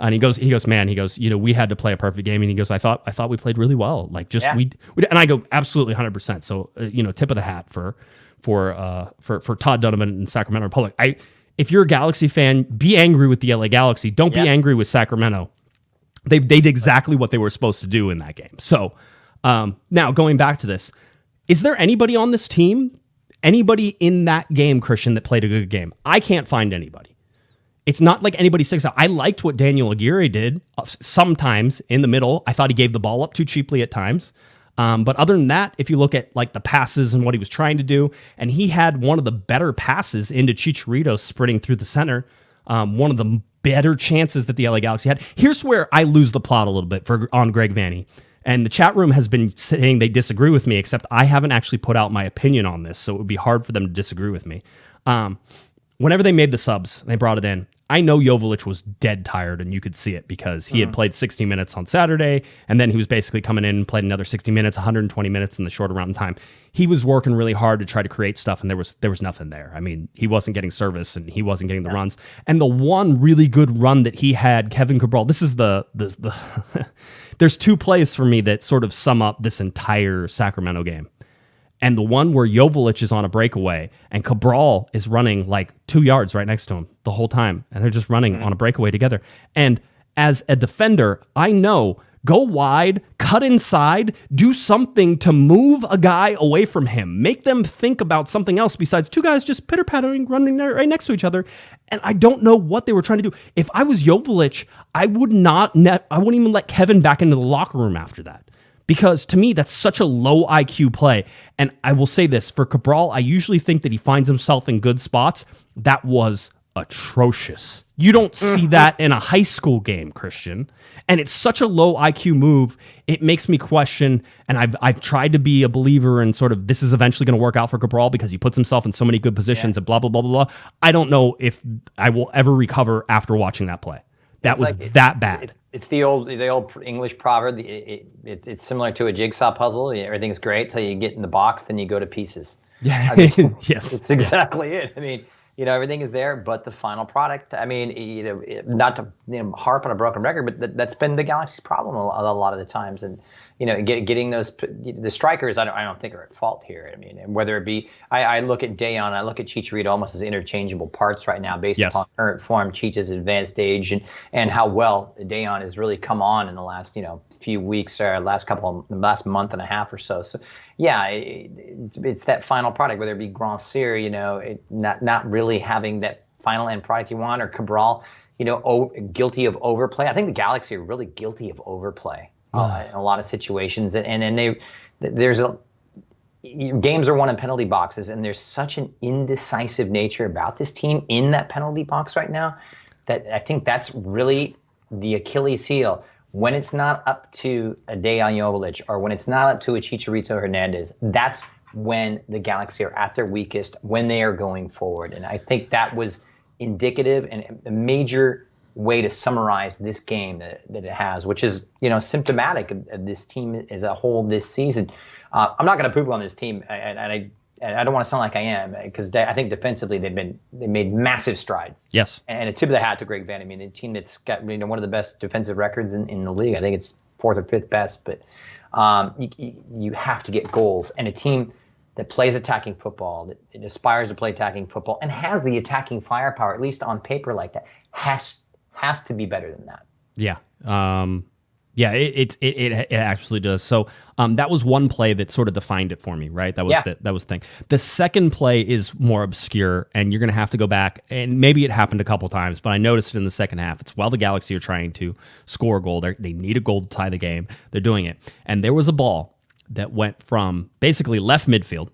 And he goes, man, we had to play a perfect game. And he goes, I thought we played really well. Like and I go, absolutely 100%. So, tip of the hat for Todd Donovan and Sacramento Republic. If you're a Galaxy fan, be angry with the LA Galaxy. Don't be angry with Sacramento. They did exactly what they were supposed to do in that game. So now going back to this, is there anybody on this team, anybody in that game, Christian, that played a good game? I can't find anybody. It's not like anybody sticks out. I liked what Daniel Aguirre did sometimes in the middle. I thought he gave the ball up too cheaply at times. But other than that, if you look at like the passes and what he was trying to do, and he had one of the better passes into Chicharito sprinting through the center, one of the better chances that the LA Galaxy had. Here's where I lose the plot a little bit on Greg Vanney. And the chat room has been saying they disagree with me, except I haven't actually put out my opinion on this, so it would be hard for them to disagree with me. Whenever they made the subs, they brought it in. I know Joveljic was dead tired, and you could see it because he had played 60 minutes on Saturday, and then he was basically coming in and played another 60 minutes, 120 minutes in the short amount of time. He was working really hard to try to create stuff, and there was nothing there. I mean, he wasn't getting service, and he wasn't getting the runs. And the one really good run that he had, Kevin Cabral, this is the there's two plays for me that sort of sum up this entire Sacramento game. And the one where Joveljic is on a breakaway and Cabral is running like 2 yards right next to him the whole time. And they're just running on a breakaway together. And as a defender, I know, go wide, cut inside, do something to move a guy away from him. Make them think about something else besides two guys just pitter-pattering, running there right next to each other. And I don't know what they were trying to do. If I was Joveljic, I wouldn't even let Kevin back into the locker room after that. Because to me, that's such a low IQ play. And I will say this, for Cabral, I usually think that he finds himself in good spots. That was atrocious. You don't see that in a high school game, Christian. And it's such a low IQ move, it makes me question, and I've tried to be a believer in sort of this is eventually going to work out for Cabral because he puts himself in so many good positions and blah, blah, blah, blah, blah. I don't know if I will ever recover after watching that play. That was that bad. It's the old English proverb. It's similar to a jigsaw puzzle. Everything's great till you get in the box, then you go to pieces. Yeah. Yes. It's exactly it. I mean, everything is there, but the final product. I mean, not to harp on a broken record, but that's been the Galaxy's problem a lot of the times. And getting the strikers, I don't think are at fault here. I mean, and whether it be, I look at Dayon, I look at Chicharito almost as interchangeable parts right now based upon current form, Chicha's advanced age, and how well Dayon has really come on in the last few weeks or last month and a half or so. So yeah, it's that final product, whether it be Grand Cyr, not really having that final end product you want, or Cabral, guilty of overplay. I think the Galaxy are really guilty of overplay. in a lot of situations, and there's games are won in penalty boxes, and there's such an indecisive nature about this team in that penalty box right now that I think that's really the Achilles heel. When it's not up to a Dejan Joveljic or when it's not up to a Chicharito Hernandez, that's when the Galaxy are at their weakest, when they are going forward. And I think that was indicative and a major way to summarize this game that it has, which is, symptomatic of this team as a whole this season. I'm not going to poop on this team, and I don't want to sound like I am, because I think defensively they made massive strides. Yes. And a tip of the hat to Greg Vanney. I mean, a team that's got one of the best defensive records in the league. I think it's 4th or 5th best. But you have to get goals. And a team that plays attacking football, that it aspires to play attacking football, and has the attacking firepower, at least on paper like that, has to be better than that. Yeah. Yeah, it actually does. So that was one play that sort of defined it for me, right? That was that was the thing. The second play is more obscure, and you're going to have to go back, and maybe it happened a couple times, but I noticed it in the second half. It's while the Galaxy are trying to score a goal. They need a goal to tie the game. They're doing it. And there was a ball that went from basically left midfield,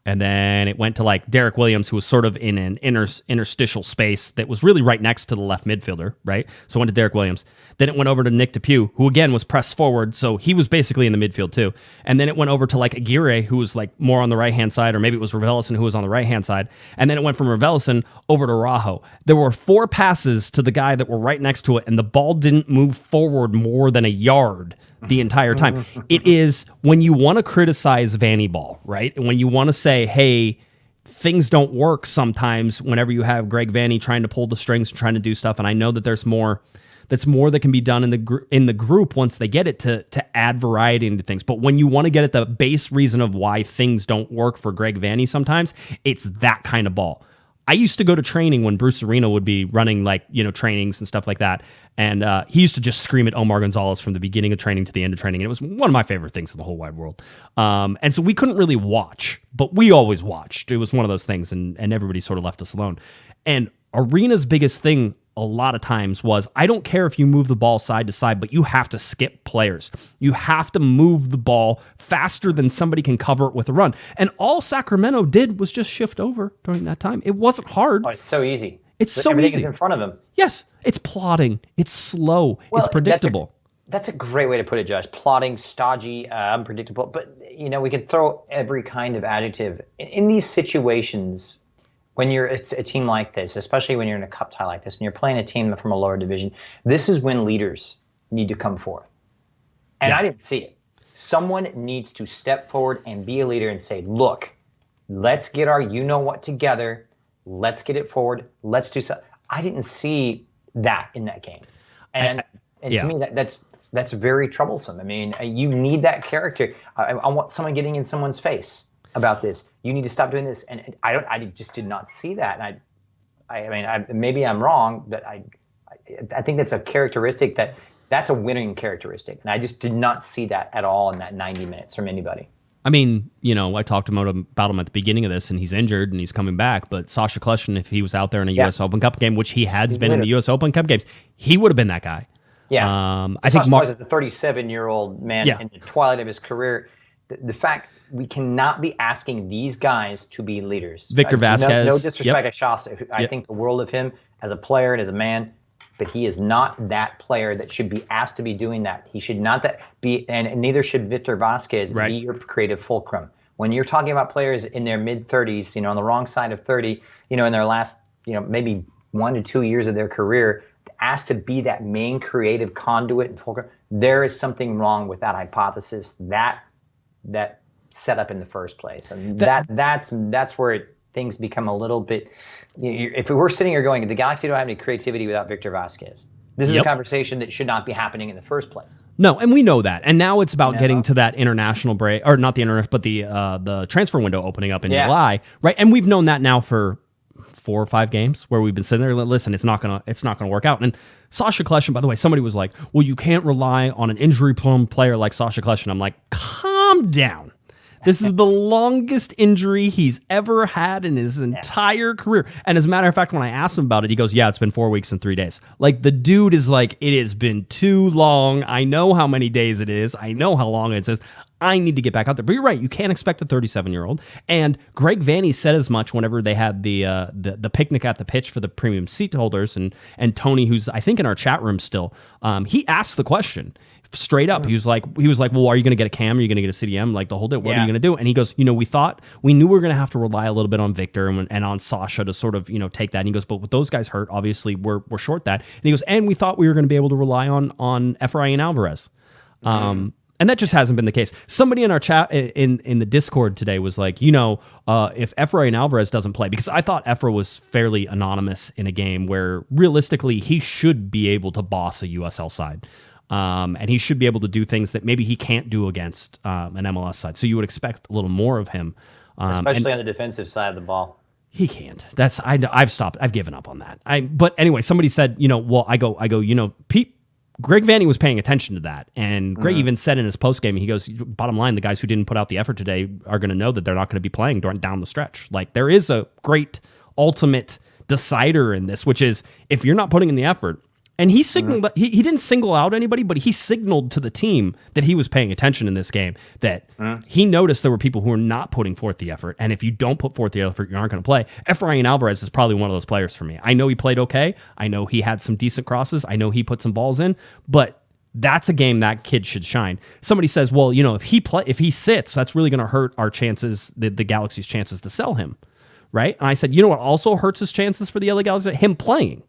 and then it went to like Derek Williams, who was sort of in an interstitial space that was really right next to the left midfielder, right? So it went to Derek Williams. Then it went over to Nick DePuy, who again was pressed forward, so he was basically in the midfield too. And then it went over to like Aguirre, who was like more on the right-hand side, or maybe it was Wilhelmsen who was on the right-hand side. And then it went from Wilhelmsen over to Rajo. There were 4 passes to the guy that were right next to it, and the ball didn't move forward more than a yard the entire time. It is when you want to criticize Vanney Ball, right? And when you want to say, hey, things don't work sometimes whenever you have Greg Vanney trying to pull the strings and trying to do stuff. And I know that there's more that can be done in the group once they get it to add variety into things. But when you want to get at the base reason of why things don't work for Greg Vanney sometimes, it's that kind of ball. I used to go to training when Bruce Arena would be running trainings and stuff like that. And he used to just scream at Omar Gonzalez from the beginning of training to the end of training. And it was one of my favorite things in the whole wide world. And so we couldn't really watch, but we always watched. It was one of those things, and everybody sort of left us alone. And Arena's biggest thing a lot of times was, I don't care if you move the ball side to side, but you have to skip players. You have to move the ball faster than somebody can cover it with a run. And all Sacramento did was just shift over during that time. It wasn't hard. Oh, it's so easy. It's so Everything easy. is in front of them. Yes, it's plodding. It's slow. Well, it's predictable. That's a great way to put it, Josh. Plodding, stodgy, unpredictable. But, we could throw every kind of adjective. In these situations, when you're a team like this, especially when you're in a cup tie like this, and you're playing a team from a lower division, this is when leaders need to come forth. And I didn't see it. Someone needs to step forward and be a leader and say, look, let's get our you-know-what together. Let's get it forward. Let's do something. I didn't see that in that game. And to me, that's very troublesome. I mean, you need that character. I want someone getting in someone's face about this. You need to stop doing this. And I just did not see that. And I mean, maybe I'm wrong, but I think that's a characteristic that's a winning characteristic. And I just did not see that at all in that 90 minutes from anybody. I mean, I talked about him at the beginning of this, and he's injured and he's coming back. But Sasha Kleshin, if he was out there in a U.S. Open Cup game, which he's been in the U.S. Open Cup games, he would have been that guy. Yeah. I think Mark is a 37-year-old man in the twilight of his career. The fact we cannot be asking these guys to be leaders. Victor Vasquez. No disrespect to Shasa. I think the world of him as a player and as a man, but he is not that player that should be asked to be doing that. He should not be, and neither should Victor Vasquez be your creative fulcrum. When you're talking about players in their mid-30s, on the wrong side of 30, in their last, maybe 1 to 2 years of their career, asked to be that main creative conduit and fulcrum, there is something wrong with that hypothesis, that set up in the first place. And that's where things become a little bit, if we're sitting here going, the Galaxy don't have any creativity without Victor Vasquez. This is a conversation that should not be happening in the first place. No, and we know that. And now it's about getting to that international break, or not the international, but the transfer window opening up in July, right? And we've known that now for 4 or 5 games where we've been sitting there, listen, it's not gonna work out. And Sasha Kleshin, by the way, somebody was like, well, you can't rely on an injury-prone player like Sasha Kleshin. I'm like, calm down. This is the longest injury he's ever had in his entire career. And as a matter of fact, when I asked him about it, he goes, yeah, it's been 4 weeks and 3 days. Like, the dude is like, it has been too long. I know how many days it is. I know how long it is. I need to get back out there. But you're right. You can't expect a 37-year-old. And Greg Vanney said as much whenever they had the picnic at the pitch for the premium seat holders. And Tony, who's I think in our chat room still, he asked the question straight up. He was like, well, are you going to get a cam? Are you going to get a CDM? Like the whole day. What are you going to do? And he goes, we knew we were going to have to rely a little bit on Victor and on Sasha to sort of, take that. And he goes, but with those guys hurt, obviously we're short that. And he goes, and we thought we were going to be able to rely on Efrain Alvarez. And that just hasn't been the case. Somebody in our chat in the Discord today was like, if Efrain Alvarez doesn't play, because I thought Efra was fairly anonymous in a game where realistically he should be able to boss a USL side. And he should be able to do things that maybe he can't do against an MLS side. So you would expect a little more of him. Especially on the defensive side of the ball. He can't. I've stopped. I've given up on that. But anyway, somebody said, I go, Pete, Greg Vanney was paying attention to that. And Greg even said in his postgame, he goes, bottom line, the guys who didn't put out the effort today are going to know that they're not going to be playing down the stretch. Like, there is a great ultimate decider in this, which is if you're not putting in the effort. And he signaled, he didn't single out anybody, but he signaled to the team that he was paying attention in this game, that he noticed there were people who were not putting forth the effort. And if you don't put forth the effort, you aren't going to play. Efrain Alvarez is probably one of those players for me. I know he played okay. I know he had some decent crosses. I know he put some balls in, but that's a game that kid should shine. Somebody says, well, if he sits, that's really going to hurt our chances, the Galaxy's chances to sell him. Right. And I said, what also hurts his chances for the LA Galaxy? Him playing.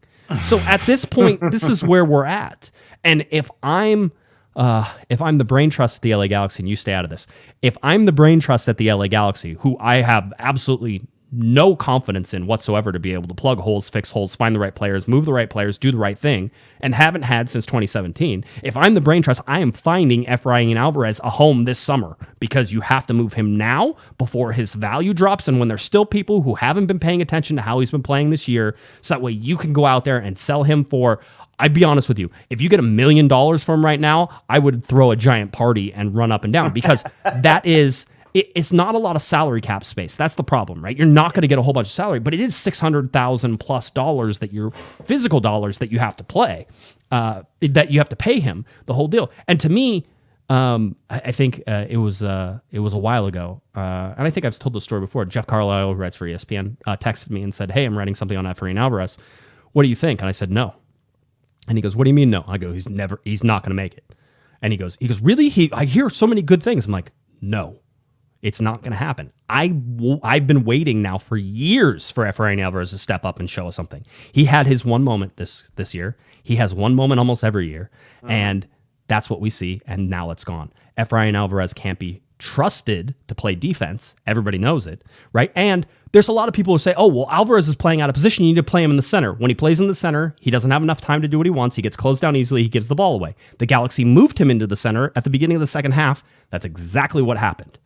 So at this point, this is where we're at. And if I'm the brain trust at the LA Galaxy, and you stay out of this, if I'm the brain trust at the LA Galaxy, who I have absolutely no confidence in whatsoever to be able to plug holes, fix holes, find the right players, move the right players, do the right thing, and haven't had since 2017, if I'm the brain trust, I am finding Efrain Alvarez a home this summer, because you have to move him now before his value drops, and when there's still people who haven't been paying attention to how he's been playing this year, so that way you can go out there and sell him for, I'd be honest with you, if you get $1 million for him right now, I would throw a giant party and run up and down, because that is... It's not a lot of salary cap space. That's the problem, right? You're not going to get a whole bunch of salary, but it is $600,000 plus dollars that you're physical dollars that you have to play, that you have to pay him, the whole deal. And to me, I think it was a while ago, and I think I've told the story before. Jeff Carlisle, who writes for ESPN, texted me and said, "Hey, I'm writing something on Efrain Alvarez. What do you think?" And I said, "No." And he goes, "What do you mean no?" I go, "He's not going to make it." And he goes, "Really? I hear so many good things." I'm like, "No. It's not going to happen." I've been waiting now for years for Efrain Alvarez to step up and show us something. He had his one moment this year. He has one moment almost every year, and that's what we see, and now it's gone. Efrain Alvarez can't be trusted to play defense. Everybody knows it, right? And there's a lot of people who say, oh, well, Alvarez is playing out of position. You need to play him in the center. When he plays in the center, he doesn't have enough time to do what he wants. He gets closed down easily. He gives the ball away. The Galaxy moved him into the center at the beginning of the second half. That's exactly what happened.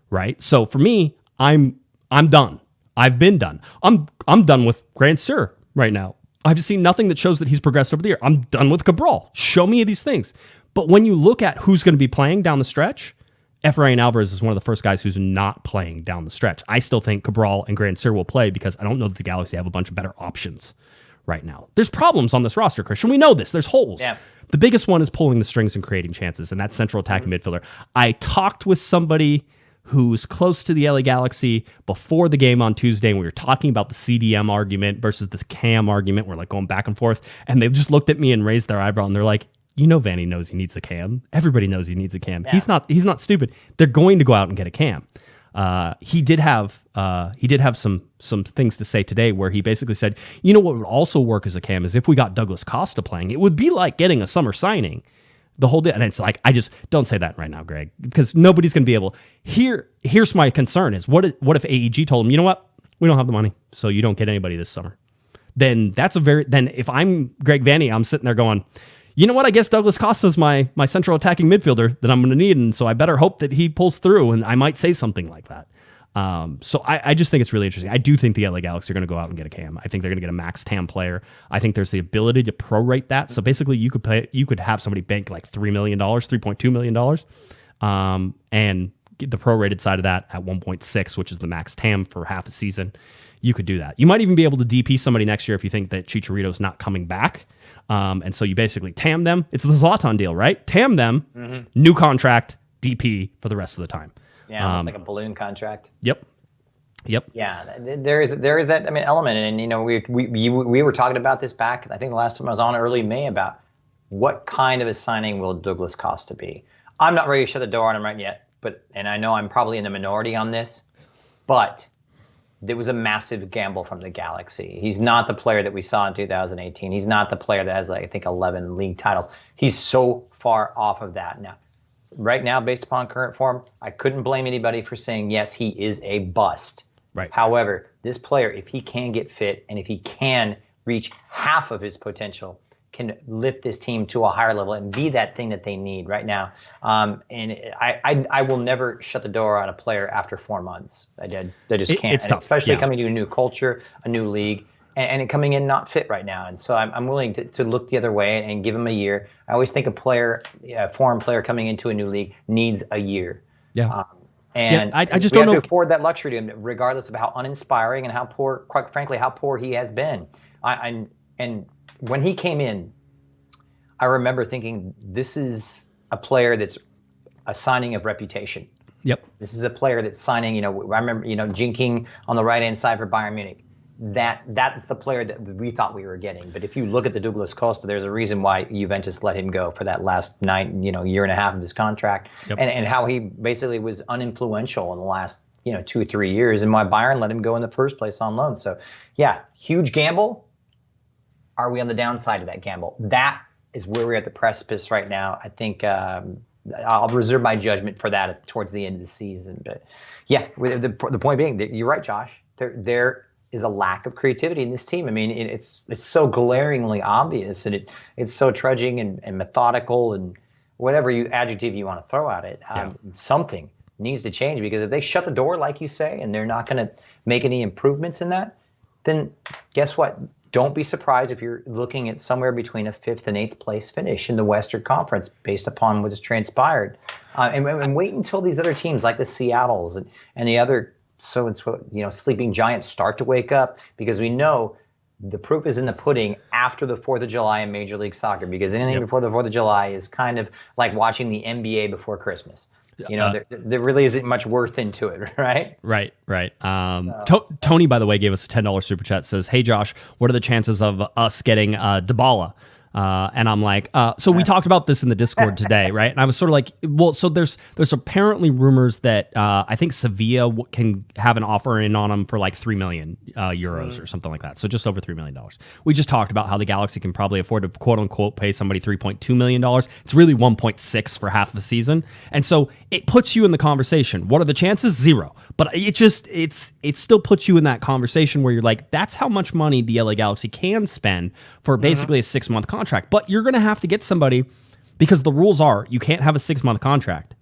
Right. So for me, I'm done. I've been done. I'm done with Grant Sir right now. I've seen nothing that shows that he's progressed over the year. I'm done with Cabral. Show me these things. But when you look at who's going to be playing down the stretch, Efrain Alvarez is one of the first guys who's not playing down the stretch. I still think Cabral and Grant Sir will play, because I don't know that the Galaxy have a bunch of better options right now. There's problems on this roster, Christian. We know this. There's holes. Yeah. The biggest one is pulling the strings and creating chances, and that's central attacking midfielder. I talked with somebody who's close to the LA Galaxy before the game on Tuesday, and we were talking about the CDM argument versus this CAM argument. We're like going back and forth, and they've just looked at me and raised their eyebrow, and they're like, Vanney knows he needs a CAM. Everybody knows he needs a CAM. Yeah. He's not stupid. They're going to go out and get a CAM. He did have some things to say today where he basically said, what would also work as a CAM is if we got Douglas Costa playing, it would be like getting a summer signing. The whole day. And it's like, I just don't say that right now, Greg, because nobody's going to be able. Here's my concern is what if AEG told him, you know what? We don't have the money, so you don't get anybody this summer. Then if I'm Greg Vanney, I'm sitting there going, you know what? I guess Douglas Costa's my central attacking midfielder that I'm going to need. And so I better hope that he pulls through, and I might say something like that. So I just think it's really interesting. I do think the LA Galaxy are going to go out and get a CAM. I think they're going to get a max TAM player. I think there's the ability to prorate that. So basically you could have somebody bank like $3 million, $3.2 million, and the prorated side of that at 1.6, which is the max TAM for half a season, you could do that. You might even be able to DP somebody next year if you think that Chicharito's not coming back. And so you basically TAM them. It's the Zlatan deal, right? TAM them, new contract, DP for the rest of the time. Yeah, it's like a balloon contract. Yep. Yeah, there is that element, and we were talking about this back. I think the last time I was on early May about what kind of a signing will Douglas Costa be. I'm not ready to shut the door on him right yet, and I know I'm probably in the minority on this, but there was a massive gamble from the Galaxy. He's not the player that we saw in 2018. He's not the player that has, I think, 11 league titles. He's so far off of that now. Right now, based upon current form, I couldn't blame anybody for saying, yes, he is a bust. Right. However, this player, if he can get fit and if he can reach half of his potential, can lift this team to a higher level and be that thing that they need right now. And I will never shut the door on a player after 4 months. They just can't. It's tough. Especially coming to a new culture, a new league, and it coming in not fit right now. And so I'm willing to look the other way and give him a year. I always think a foreign player coming into a new league needs a year. Yeah. And I just we don't have know. to afford that luxury to him, regardless of how uninspiring and how poor, quite frankly, how poor he has been. And when he came in, I remember thinking, this is a player that's a signing of reputation. Yep. This is a player that's signing, I remember, jinking on the right-hand side for Bayern Munich. That's the player that we thought we were getting. But if you look at the Douglas Costa, there's a reason why Juventus let him go for that last year and a half of his contract, and how he basically was uninfluential in the last 2 or 3 years, and why Bayern let him go in the first place on loan. So yeah, huge gamble. Are we on the downside of that gamble? That is where we're at the precipice right now. I think I'll reserve my judgment for that towards the end of the season. But yeah, the point being, you're right, Josh. There is a lack of creativity in this team. I mean, it's so glaringly obvious, and it's so trudging and methodical, and whatever adjective you want to throw at it. Something needs to change, because if they shut the door, like you say, and they're not going to make any improvements in that, then guess what? Don't be surprised if you're looking at somewhere between a 5th and 8th place finish in the Western Conference based upon what has transpired. And wait until these other teams like the Seattles and the other sleeping giants start to wake up, because we know the proof is in the pudding after the 4th of July in Major League Soccer, because anything before the 4th of July is kind of like watching the NBA before Christmas. There really isn't much worth into it, right? Right. Tony, by the way, gave us a $10 super chat. Says, "Hey Josh, what are the chances of us getting Dybala?" And I'm like, so we talked about this in the Discord today, right? And I was sort of like, well, so there's apparently rumors that I think Sevilla can have an offer in on him for like 3 million euros or something like that. So just over $3 million. We just talked about how the Galaxy can probably afford to quote unquote pay somebody $3.2 million. It's really 1.6 for half of a season. And so it puts you in the conversation. What are the chances? 0. But it still puts you in that conversation where you're like, that's how much money the LA Galaxy can spend for basically a 6-month contract. But you're going to have to get somebody, because the rules are you can't have a 6-month contract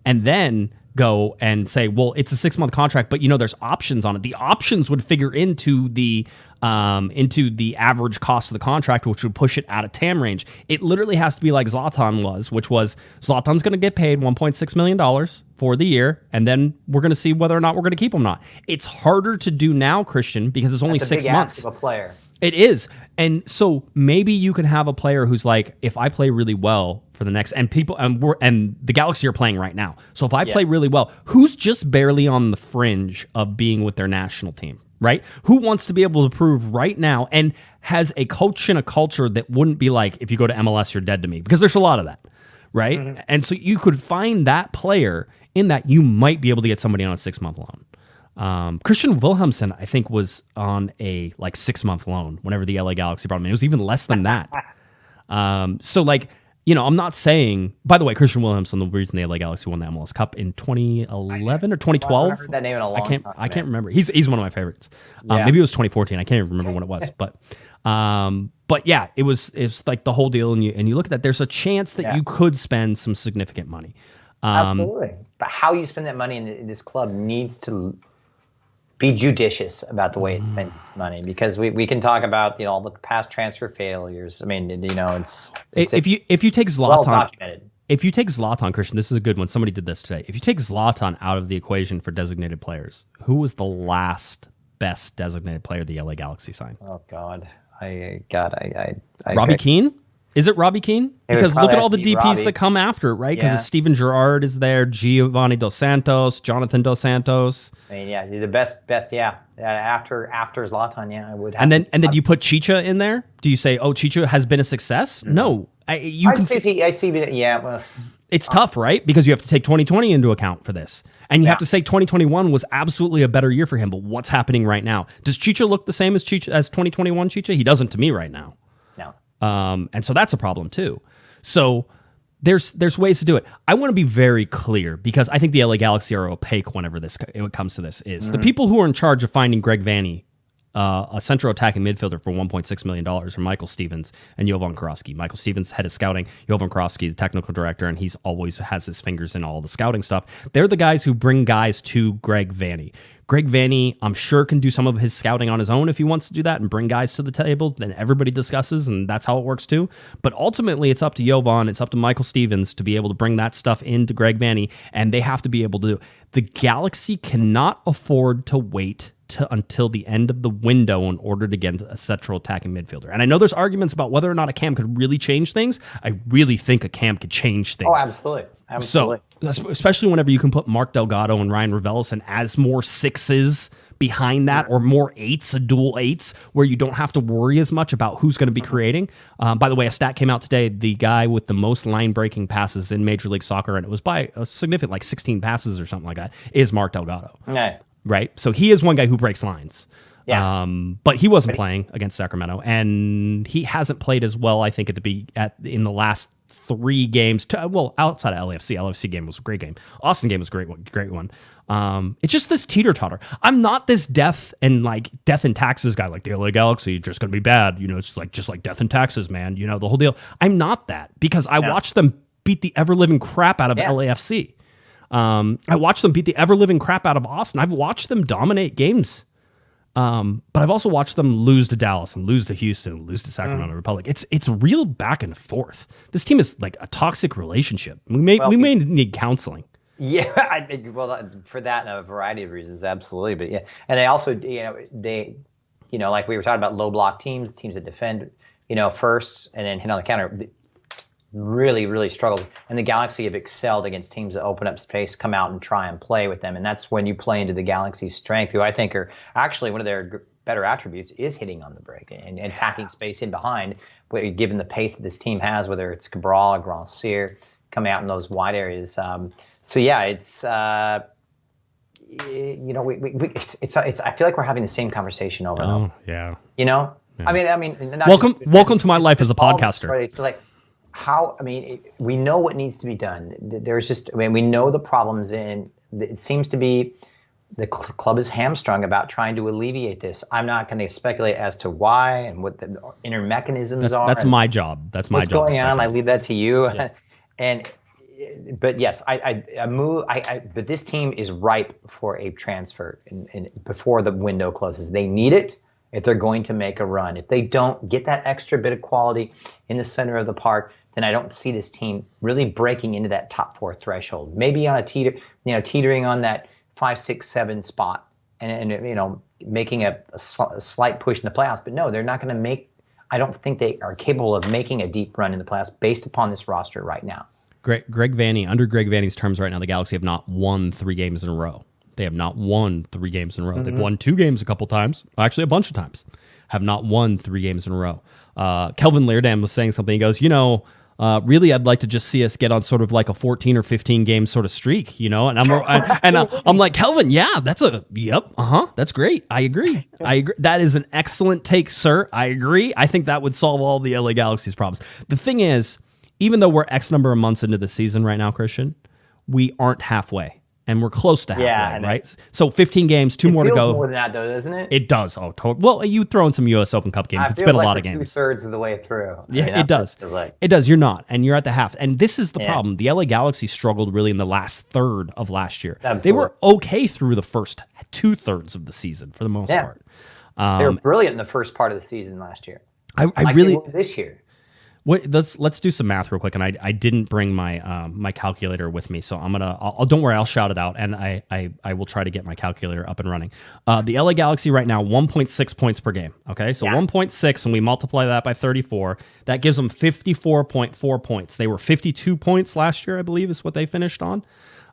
and then go and say, well, it's a 6-month contract, but there's options on it. The options would figure into the average cost of the contract, which would push it out of TAM range. It literally has to be like Zlatan was, which was Zlatan's going to get paid $1.6 million for the year, and then we're going to see whether or not we're going to keep him or not. It's harder to do now, Christian, because it's only 6 months. Ask of a player. It is. And so maybe you can have a player who's like, if I play really well for the next, and the Galaxy are playing right now. So if I play really well, who's just barely on the fringe of being with their national team, right? Who wants to be able to prove right now and has a coach and a culture that wouldn't be like, if you go to MLS, you're dead to me, because there's a lot of that, right? Mm-hmm. And so you could find that player in that you might be able to get somebody on a 6-month loan. Christian Wilhelmsen, I think, was on a 6-month loan whenever the LA Galaxy brought him in. It was even less than that. I'm not saying, by the way, Christian Wilhelmsen, the reason the LA Galaxy won the MLS Cup in 2011 or 2012. I heard that name in a long time. I can't remember. He's one of my favorites. Maybe it was 2014. I can't even remember when it was, but yeah, it was like the whole deal. And you look at that, there's a chance that you could spend some significant money. Absolutely. But how you spend that money in this club needs to be judicious about the way it spends its money, because we can talk about all the past transfer failures. I mean, it's if you take Zlatan, well documented. if you take Zlatan, Christian, this is a good one. Somebody did this today. If you take Zlatan out of the equation for designated players, who was the last best designated player the LA Galaxy signed? Oh God, Robbie Keane? Is it Robbie Keane? Because look at all the DPs Robbie. that come after it, right? Because Yeah. Steven Gerrard is there, Giovanni Dos Santos, Jonathan Dos Santos. I mean, yeah, the best, yeah. After Zlatan, yeah, I would. Have And then you put Chicha in there? Do you say, oh, Chicha has been a success? No. Yeah. It's tough, right? Because you have to take 2020 into account for this. And you have to say 2021 was absolutely a better year for him. But what's happening right now? Does Chicha look the same as 2021 Chicha? He doesn't to me right now. No. And so that's a problem too. So there's ways to do it. I want to be very clear because I think the LA Galaxy are opaque whenever it comes to this. The people who are in charge of finding Greg Vanney, a central attacking midfielder for $1.6 million, are Michael Stevens and Jovan Karofsky. Michael Stevens, head of scouting, Jovan Karofsky, the technical director, and he's always has his fingers in all the scouting stuff. They're the guys who bring guys to Greg Vanney. Greg Vanney, I'm sure, can do some of his scouting on his own if he wants to do that and bring guys to the table. Then everybody discusses, and that's how it works too. But ultimately, it's up to Jovan, it's up to Michael Stevens to be able to bring that stuff into Greg Vanney, and they have to be able to do it. The Galaxy cannot afford to wait until the end of the window in order to get a central attacking midfielder. And I know there's arguments about whether or not a Cam could really change things. I really think a Cam could change things. Oh, absolutely. So, especially whenever you can put Mark Delgado and Ryan Raveloson as more sixes behind that, or more eights, a dual eights, where you don't have to worry as much about who's going to be creating. By the way, a stat came out today. The guy with the most line-breaking passes in Major League Soccer, and it was by a significant, like 16 passes or something like that, is Mark Delgado. Okay. Right? So he is one guy who breaks lines. Yeah. But he wasn't playing against Sacramento, and he hasn't played as well, I think, in the last 3 games. Outside of LAFC. LAFC game was a great game. Austin game was a great one. It's just this teeter-totter. I'm not this death and taxes guy, like the LA Galaxy, just going to be bad. You know, it's just like death and taxes, man. You know, the whole deal. I'm not that, because I watched them beat the ever-living crap out of LAFC. I watched them beat the ever-living crap out of Austin. I've watched them dominate games. But I've also watched them lose to Dallas and lose to Houston and lose to Sacramento Republic. It's real back and forth. This team is like a toxic relationship. We may need counseling. Yeah, I think, for that and a variety of reasons, absolutely. But yeah, and they also, like we were talking about low block teams that defend, first and then hit on the counter, really, really struggled. And the Galaxy have excelled against teams that open up space, come out and try and play with them. And that's when you play into the Galaxy's strength, who I think are actually one of their better attributes is hitting on the break and attacking space in behind, given the pace that this team has, whether it's Cabral or Grand Cyr coming out in those wide areas. So yeah, it's I feel like we're having the same conversation over and over. Yeah. Yeah. I mean. Welcome to my life as a podcaster. Right. It's like we know what needs to be done. We know the problems, and it seems to be the club is hamstrung about trying to alleviate this. I'm not going to speculate as to why and what the inner mechanisms are. That's my job. That's my job. What's going on? I leave that to you. Yeah. But yes, but this team is ripe for a transfer and before the window closes. They need it if they're going to make a run. If they don't get that extra bit of quality in the center of the park, then I don't see this team really breaking into that top 4 threshold. Maybe on a teetering on that 5, 6, 7 spot, and making a slight push in the playoffs. But no, they're not going to make. I don't think they are capable of making a deep run in the playoffs based upon this roster right now. Greg Vanney, under Greg Vanney's terms right now, the Galaxy have not won 3 games in a row. They have not won 3 games in a row. They've won 2 games a couple times, actually a bunch of times. Have not won 3 games in a row. Kelvin Leerdam was saying something. He goes, really, I'd like to just see us get on sort of like a 14 or 15 game sort of streak, And I'm like, Kelvin, yeah, that's great. I agree. That is an excellent take, sir. I agree. I think that would solve all the LA Galaxy's problems. The thing is, even though we're X number of months into the season right now, Christian, we aren't halfway. And we're close to halfway, right? So 15 games, 2 more to go. It feels more than that, though, doesn't it? It does. Oh, well, you throw in some U.S. Open Cup games. It's been a lot of games. 2/3 of the way through. Yeah, it does. It does. You're not, and you're at the half. And this is the problem. The LA Galaxy struggled really in the last third of last year. Absolutely. They were okay through the first 2/3 of the season for the most part. They were brilliant in the first part of the season last year. I really this year. Wait, let's do some math real quick. And I didn't bring my my calculator with me, so don't worry, I'll shout it out, and I will try to get my calculator up and running. The LA Galaxy right now 1.6 points per game. Okay, so 1.6, and we multiply that by 34. That gives them 54.4 points. They were 52 points last year, I believe, is what they finished on.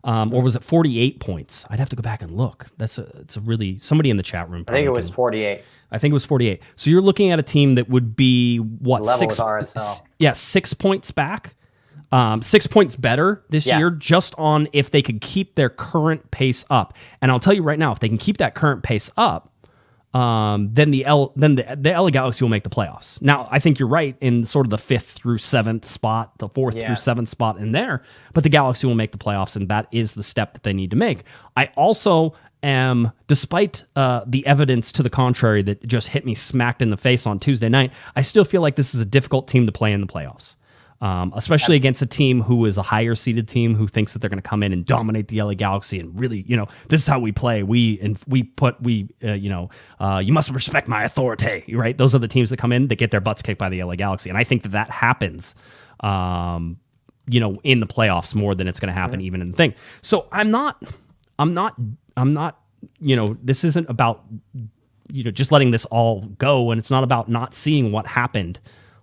Or was it 48 points? I'd have to go back and look. It's a really, somebody in the chat room. I think it was 48. I think it was 48. So you're looking at a team that would be what, level with RSL. 6 points back, 6 points better this year, just on if they could keep their current pace up. And I'll tell you right now, if they can keep that current pace up, then the LA Galaxy will make the playoffs. Now, I think you're right in sort of the 5th through 7th spot, the 4th through 7th spot in there, but the Galaxy will make the playoffs, and that is the step that they need to make. I also am, despite the evidence to the contrary that just hit me smacked in the face on Tuesday night, I still feel like this is a difficult team to play in the playoffs. Especially against a team who is a higher seeded team who thinks that they're going to come in and dominate the LA Galaxy and really, this is how we play. You must respect my authority, right? Those are the teams that come in that get their butts kicked by the LA Galaxy, and I think that happens, in the playoffs more than it's going to happen even in the thing. So I'm not. This isn't about just letting this all go, and it's not about not seeing what happened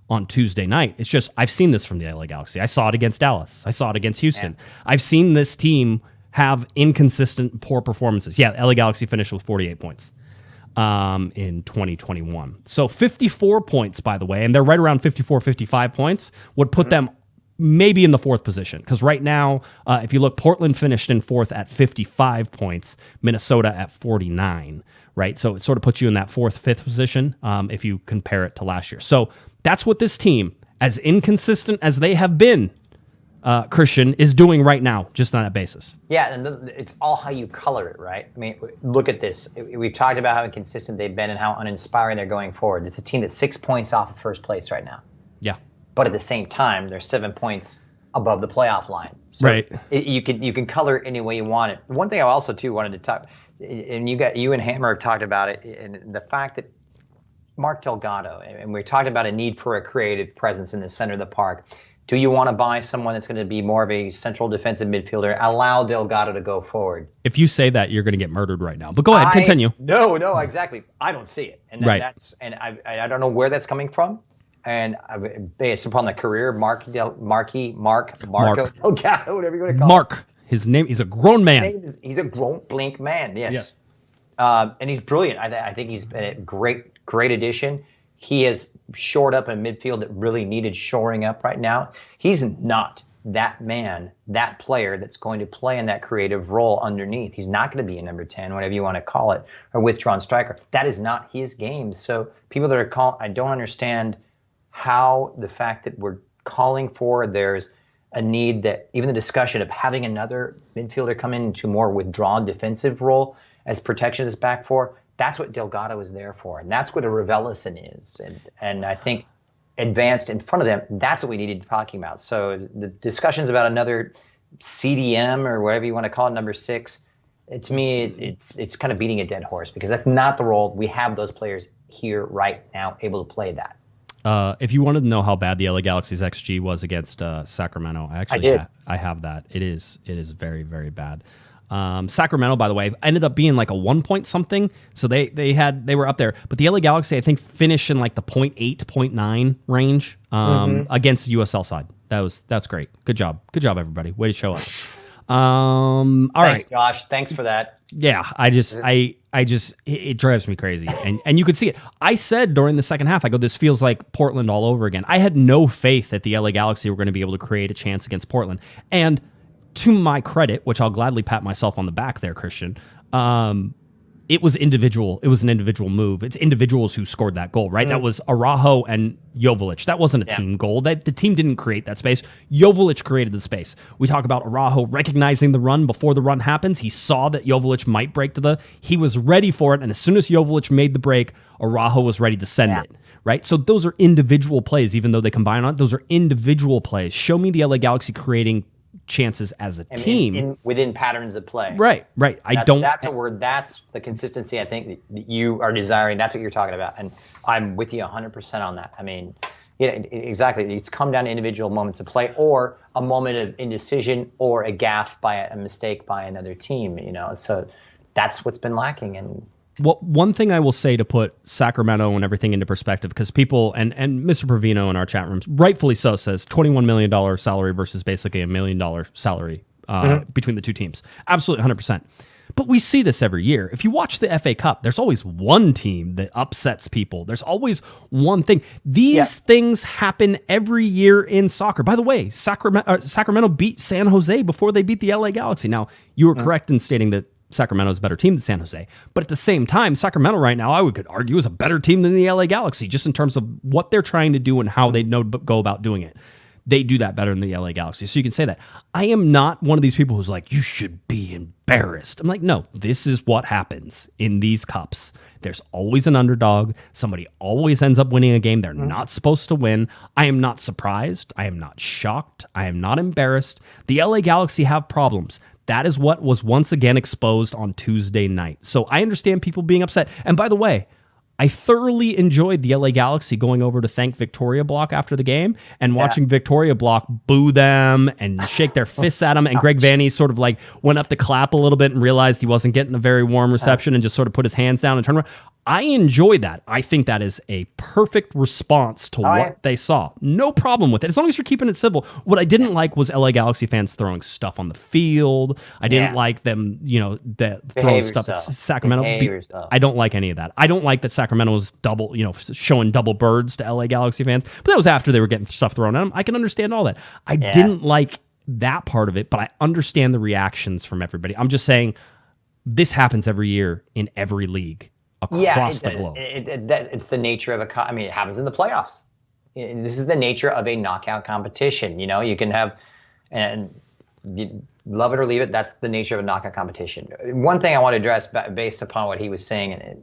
on Tuesday night. It's just, I've seen this from the LA Galaxy. I saw it against Dallas. I saw it against Houston. I've seen this team have inconsistent, poor performances. Yeah, LA Galaxy finished with 48 points in 2021. So 54 points, by the way, and they're right around 54, 55 points, would put them maybe in the 4th position. Because right now, if you look, Portland finished in 4th at 55 points, Minnesota at 49, right? So it sort of puts you in that 4th, 5th position if you compare it to last year. So that's what this team, as inconsistent as they have been, Christian, is doing right now, just on that basis. Yeah, and it's all how you color it, right? I mean, look at this. We've talked about how inconsistent they've been and how uninspiring they're going forward. It's a team that's 6 points off of first place right now. Yeah. But at the same time, they're 7 points above the playoff line. So right. You can color it any way you want it. One thing I also, too, wanted to talk, and you and Hammer have talked about it, and the fact that Mark Delgado, and we talked about a need for a creative presence in the center of the park. Do you want to buy someone that's going to be more of a central defensive midfielder? Allow Delgado to go forward. If you say that, you're going to get murdered right now. But go ahead, continue. No, exactly. I don't see it, and I don't know where that's coming from. And based upon the career, Marco Delgado, whatever you want to call him. Mark. His name. He's a grown man. He's a grown blink man. Yes. And he's brilliant. I think he's been a great addition. He has shored up a midfield that really needed shoring up right now. He's not that man, that player that's going to play in that creative role underneath. He's not going to be a number 10, whatever you want to call it, or withdrawn striker. That is not his game. So people that are calling, I don't understand how the fact that we're calling for there's a need that even the discussion of having another midfielder come into a more withdrawn defensive role as protection is back for, that's what Delgado is there for. And that's what a Wilhelmsen is. And I think advanced in front of them, that's what we needed to be talking about. So the discussions about another CDM or whatever you want to call it, number 6, to me, it's kind of beating a dead horse because that's not the role. We have those players here right now able to play that. If you wanted to know how bad the LA Galaxy's XG was against Sacramento, I have that. It is very, very bad. Sacramento, by the way, ended up being like a 1 point something. So they were up there. But the LA Galaxy, I think, finished in like the 0.8 to 0.9 range against the USL side. That's great. Good job, everybody. Way to show up. All right, Josh. Thanks for that. Yeah, it drives me crazy. And you could see it. I said during the second half, I go, this feels like Portland all over again. I had no faith that the LA Galaxy were going to be able to create a chance against Portland. And to my credit, which I'll gladly pat myself on the back there, Christian, it was individual. It was an individual move. It's individuals who scored that goal, right? That was Araujo and Joveljic. That wasn't a team goal. The team didn't create that space. Joveljic created the space. We talk about Araujo recognizing the run before the run happens. He saw that Joveljic might break he was ready for it, and as soon as Joveljic made the break, Araujo was ready to send it, right? So those are individual plays, even though they combine on it. Those are individual plays. Show me the LA Galaxy creating chances as a team within patterns of play. Right. That's the consistency I think that you are desiring. That's what you're talking about. And I'm with you 100% on that. I mean, exactly. It's come down to individual moments of play, or a moment of indecision, or a gaffe by a mistake by another team. So that's what's been lacking. And well, one thing I will say to put Sacramento and everything into perspective, because people and Mr. Provino in our chat rooms, rightfully so, says $21 million salary versus basically $1 million salary between the two teams. Absolutely 100%. But we see this every year. If you watch the FA Cup, there's always one team that upsets people. There's always one thing. These things happen every year in soccer. By the way, Sacramento beat San Jose before they beat the LA Galaxy. Now, you were correct in stating that Sacramento is a better team than San Jose. But at the same time, Sacramento right now, I could argue, is a better team than the LA Galaxy, just in terms of what they're trying to do and how they go about doing it. They do that better than the LA Galaxy. So you can say that. I am not one of these people who's like, you should be embarrassed. I'm like, no, this is what happens in these cups. There's always an underdog. Somebody always ends up winning a game they're not supposed to win. I am not surprised. I am not shocked. I am not embarrassed. The LA Galaxy have problems. That is what was once again exposed on Tuesday night. So I understand people being upset. And by the way, I thoroughly enjoyed the LA Galaxy going over to thank Victoria Block after the game and watching Victoria Block boo them and shake their fists at them. And Greg Vanney sort of like went up to clap a little bit and realized he wasn't getting a very warm reception and just sort of put his hands down and turned around. I enjoyed that. I think that is a perfect response to what they saw. No problem with it, as long as you're keeping it civil. What I didn't like was LA Galaxy fans throwing stuff on the field. I didn't like them, throwing stuff at Sacramento. I don't like any of that. I don't like that Sacramento was showing double birds to LA Galaxy fans. But that was after they were getting stuff thrown at them. I can understand all that. I didn't like that part of it, but I understand the reactions from everybody. I'm just saying this happens every year in every league across the globe. It's the nature of it happens in the playoffs. This is the nature of a knockout competition. You can have, and you love it or leave it, that's the nature of a knockout competition. One thing I want to address based upon what he was saying,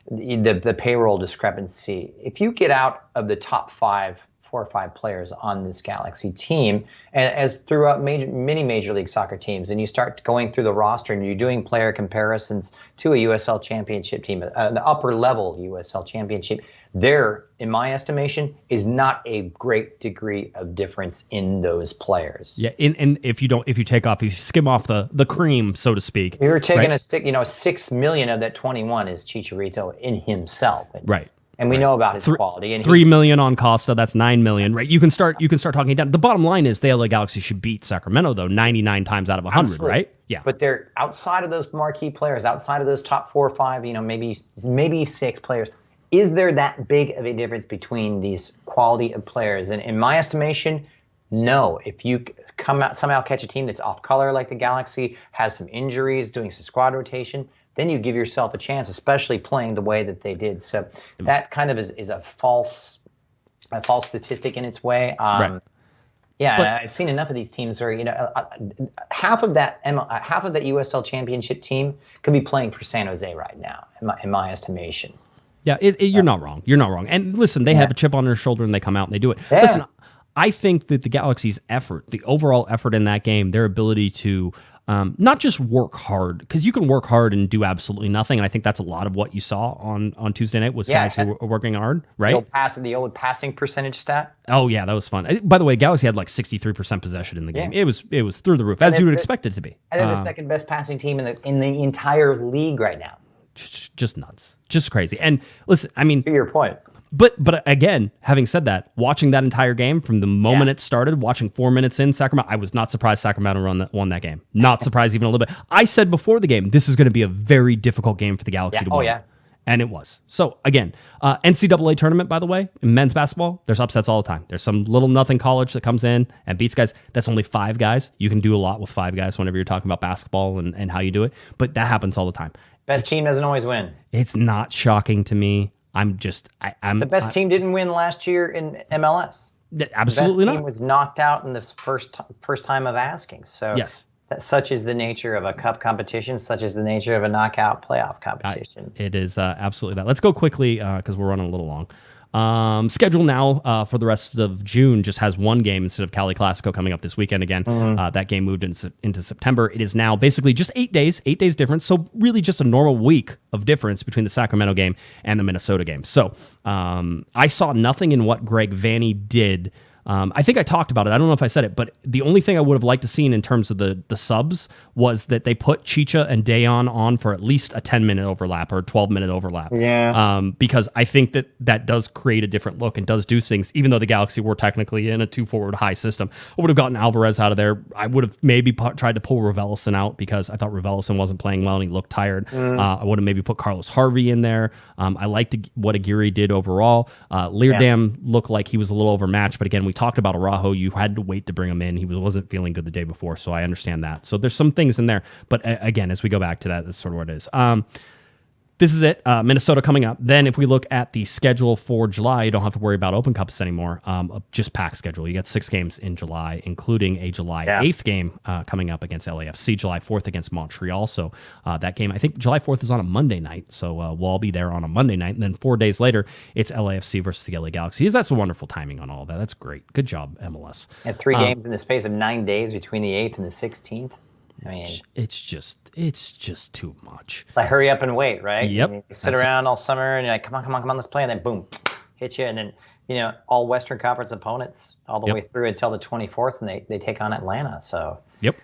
the payroll discrepancy. If you get out of the top 4 or 5 players on this Galaxy team, as throughout many Major League Soccer teams, and you start going through the roster and you're doing player comparisons to a USL Championship team, an upper level USL Championship, there, in my estimation, is not a great degree of difference in those players. Yeah, and if you skim off the cream, so to speak. You're taking 6 million of that 21 is Chicharito in himself. Right. And we know about his quality. And $3 million on Costa, that's $9 million, right? You can start talking it down. The bottom line is the LA Galaxy should beat Sacramento, though, 99 times out of 100, absolutely. Right? Yeah. But they're outside of those marquee players, outside of those top 4 or 5, maybe 6 players. Is there that big of a difference between these quality of players? And in my estimation, no. If you somehow catch a team that's off color like the Galaxy, has some injuries, doing some squad rotation, then you give yourself a chance, especially playing the way that they did. So that kind of is a false statistic in its way. Right. Yeah, but I've seen enough of these teams where half of that USL Championship team could be playing for San Jose right now, in my estimation. Yeah, you're not wrong. You're not wrong. And listen, they have a chip on their shoulder and they come out and they do it. Yeah. Listen, I think that the Galaxy's effort, the overall effort in that game, their ability to not just work hard, because you can work hard and do absolutely nothing, and I think that's a lot of what you saw on Tuesday night was guys who were working hard, right? The old passing percentage stat. Oh yeah, that was fun. By the way, Galaxy had like 63% possession in the game. It was through the roof, as you would expect it to be. And they're the second best passing team in the entire league right now. Just nuts, just crazy. And listen, I mean, to your point. But again, having said that, watching that entire game from the moment it started, watching 4 minutes in Sacramento, I was not surprised Sacramento won that game. Not surprised even a little bit. I said before the game, this is going to be a very difficult game for the Galaxy to win. Oh, yeah. And it was. So, again, NCAA tournament, by the way, in men's basketball, there's upsets all the time. There's some little nothing college that comes in and beats guys. That's only 5 guys. You can do a lot with 5 guys whenever you're talking about basketball and how you do it. But that happens all the time. Best team doesn't always win. It's not shocking to me. I'm the best team didn't win last year in MLS. Absolutely the best not. team was knocked out in the first time of asking. So yes. Such is the nature of a cup competition. Such is the nature of a knockout playoff competition. It is absolutely that. Let's go quickly because we're running a little long. Schedule now for the rest of June just has one game instead of Cali-Clasico coming up this weekend again. That game moved into September. It is now basically just 8 days difference. So really just a normal week of difference between the Sacramento game and the Minnesota game. So I saw nothing in what Greg Vanney did. I think I talked about it. I don't know if I said it, but the only thing I would have liked to seen in terms of the subs was that they put Chicha and Dayon on for at least a 10-minute overlap or a 12-minute overlap. Yeah. Because I think that does create a different look and does do things, even though the Galaxy were technically in a 2-forward high system. I would have gotten Alvarez out of there. I would have maybe tried to pull Wilhelmsen out because I thought Wilhelmsen wasn't playing well and he looked tired. I would have maybe put Carlos Harvey in there. I liked what Aguirre did overall. Leerdam looked like he was a little overmatched, but again, we talked about Araujo. You had to wait to bring him in. He wasn't feeling good the day before, so I understand that. So there's some things in there, but again, as we go back to that, that's sort of what it is. This is it. Minnesota coming up. Then if we look at the schedule for July, you don't have to worry about Open Cups anymore. Just packed schedule. You got 6 games in July, including a July 8th game coming up against LAFC, July 4th against Montreal. So that game, I think July 4th is on a Monday night. So we'll all be there on a Monday night. And then 4 days later, it's LAFC versus the LA Galaxy. That's a wonderful timing on all of that. That's great. Good job, MLS. And 3 games in the space of 9 days between the 8th and the 16th. I mean, it's just too much. Like hurry up and wait, right? Yep. You sit around all summer and you're like, come on, let's play, and then boom, hit you, and then all Western Conference opponents all the way through until the 24th, and they take on Atlanta. So yep.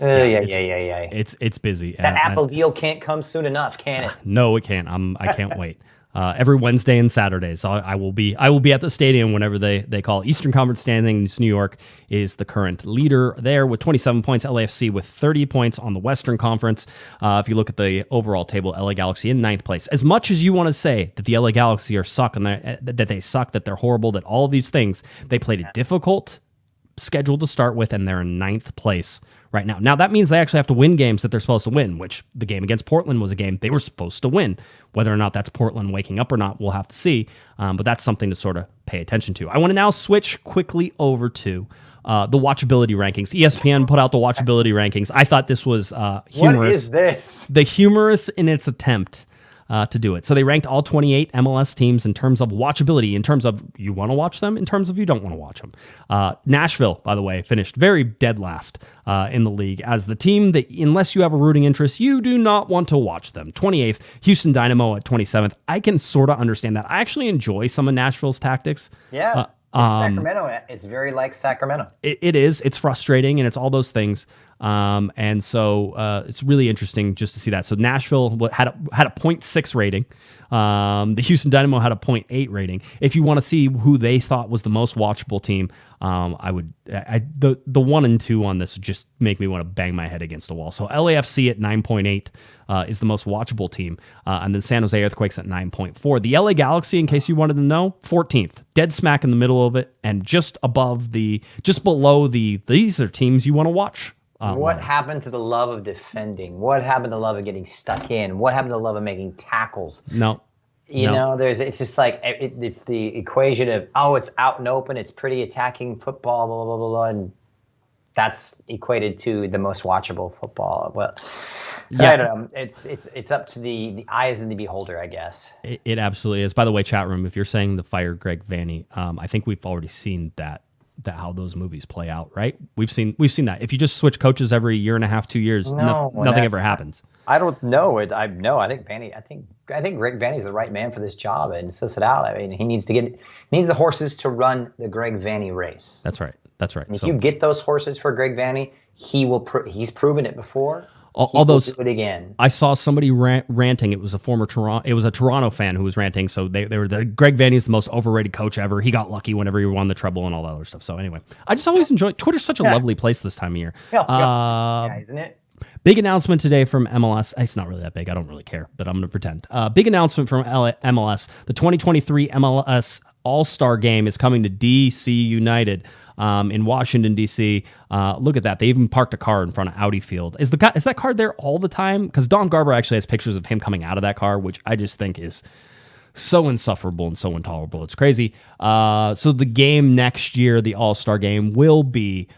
Yeah. It's busy. That Apple deal can't come soon enough, can it? No, it can't. I can't wait. Every Wednesday and Saturday. So I will be at the stadium whenever they call. Eastern Conference standings, New York is the current leader there with 27 points. LAFC with 30 points on the Western Conference. If you look at the overall table, LA Galaxy in 9th place. As much as you want to say that the LA Galaxy are suck and that they suck, that they're horrible, that all of these things, they played a difficult schedule to start with, and they're in 9th place right now. Now, that means they actually have to win games that they're supposed to win, which the game against Portland was a game they were supposed to win. Whether or not that's Portland waking up or not, we'll have to see. But that's something to sort of pay attention to. I want to now switch quickly over to the watchability rankings. ESPN put out the watchability rankings. I thought this was humorous. What is this? The humorous in its attempt to do it. So they ranked all 28 MLS teams in terms of watchability, in terms of you want to watch them, in terms of you don't want to watch them. Nashville, by the way, finished very dead last in the league as the team that, unless you have a rooting interest, you do not want to watch them. 28th, Houston Dynamo at 27th. I can sort of understand that. I actually enjoy some of Nashville's tactics. Yeah. Sacramento, it's very like Sacramento. It is. It's frustrating, and it's all those things. And so it's really interesting just to see that. So Nashville had a 0.6 rating. The Houston Dynamo had a 0.8 rating. If you want to see who they thought was the most watchable team, the 1 and 2 on this just make me want to bang my head against a wall. So LAFC at 9.8 is the most watchable team, and then San Jose Earthquakes at 9.4. The LA Galaxy, in case you wanted to know, 14th, dead smack in the middle of it, and just below these are teams you want to watch. What happened to the love of defending? What happened to the love of getting stuck in? What happened to the love of making tackles? No. It's just like it's the equation of, it's out and open, it's pretty attacking football, blah, blah, blah, blah, and that's equated to the most watchable football. Well, yeah. I don't know. It's up to the eyes of the beholder, I guess. It absolutely is. By the way, chat room, if you're saying to fire Greg Vanney, I think we've already seen that how those movies play out, right? We've seen that. If you just switch coaches every year and a half, 2 years, nothing ever happens. I don't know it. I think Greg Vanney's the right man for this job, and suss it out. I mean, he needs the horses to run the Greg Vanney race. That's right. And if you get those horses for Greg Vanney, he's proven it before. All those, do it again. I saw somebody ranting. It was a Toronto fan who was ranting. So they were Greg Vanney's the most overrated coach ever. He got lucky whenever he won the treble and all that other stuff. So anyway, I just always enjoy Twitter's such a lovely place this time of year. Yeah, isn't it? Big announcement today from MLS. It's not really that big. I don't really care, but I'm going to pretend. Big announcement from MLS. The 2023 MLS All-Star Game is coming to DC United. In Washington, D.C. Look at that. They even parked a car in front of Audi Field. Is that car there all the time? Because Don Garber actually has pictures of him coming out of that car, which I just think is so insufferable and so intolerable. It's crazy. So the game next year, the All-Star game, will be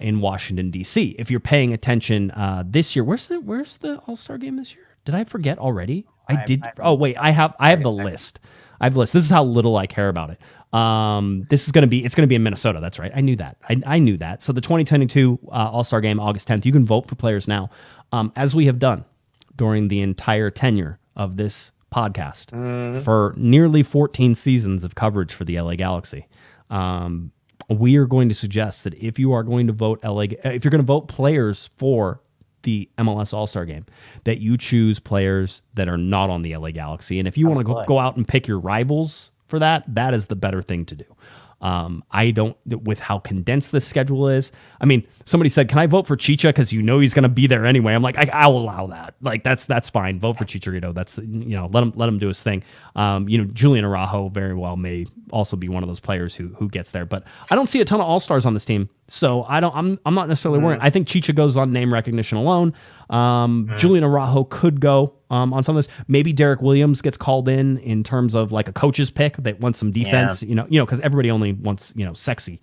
in Washington, D.C. If you're paying attention this year, where's the All-Star game this year? Did I forget already? I have the list. I have the list. This is how little I care about it. It's going to be in Minnesota. That's right. I knew that. I knew that. So the 2022 All-Star game, August 10th, you can vote for players now, as we have done during the entire tenure of this podcast for nearly 14 seasons of coverage for the LA Galaxy. We are going to suggest that if you are going to vote if you're going to vote players for the MLS All-Star game, that you choose players that are not on the LA Galaxy. And if you want to go out and pick your rivals for that is the better thing to do. I don't, with how condensed this schedule is. I mean, somebody said, "Can I vote for Chicha because he's going to be there anyway?" I'm like, I'll allow that. Like that's fine. Vote for Chicharito. That's let him do his thing. Julian Araujo very well may also be one of those players who gets there. But I don't see a ton of all-stars on this team, so I'm not necessarily worried. I think Chicha goes on name recognition alone. Julian Araujo could go on some of this. Maybe Derek Williams gets called in terms of like a coach's pick that wants some defense. Because everybody only wants sexy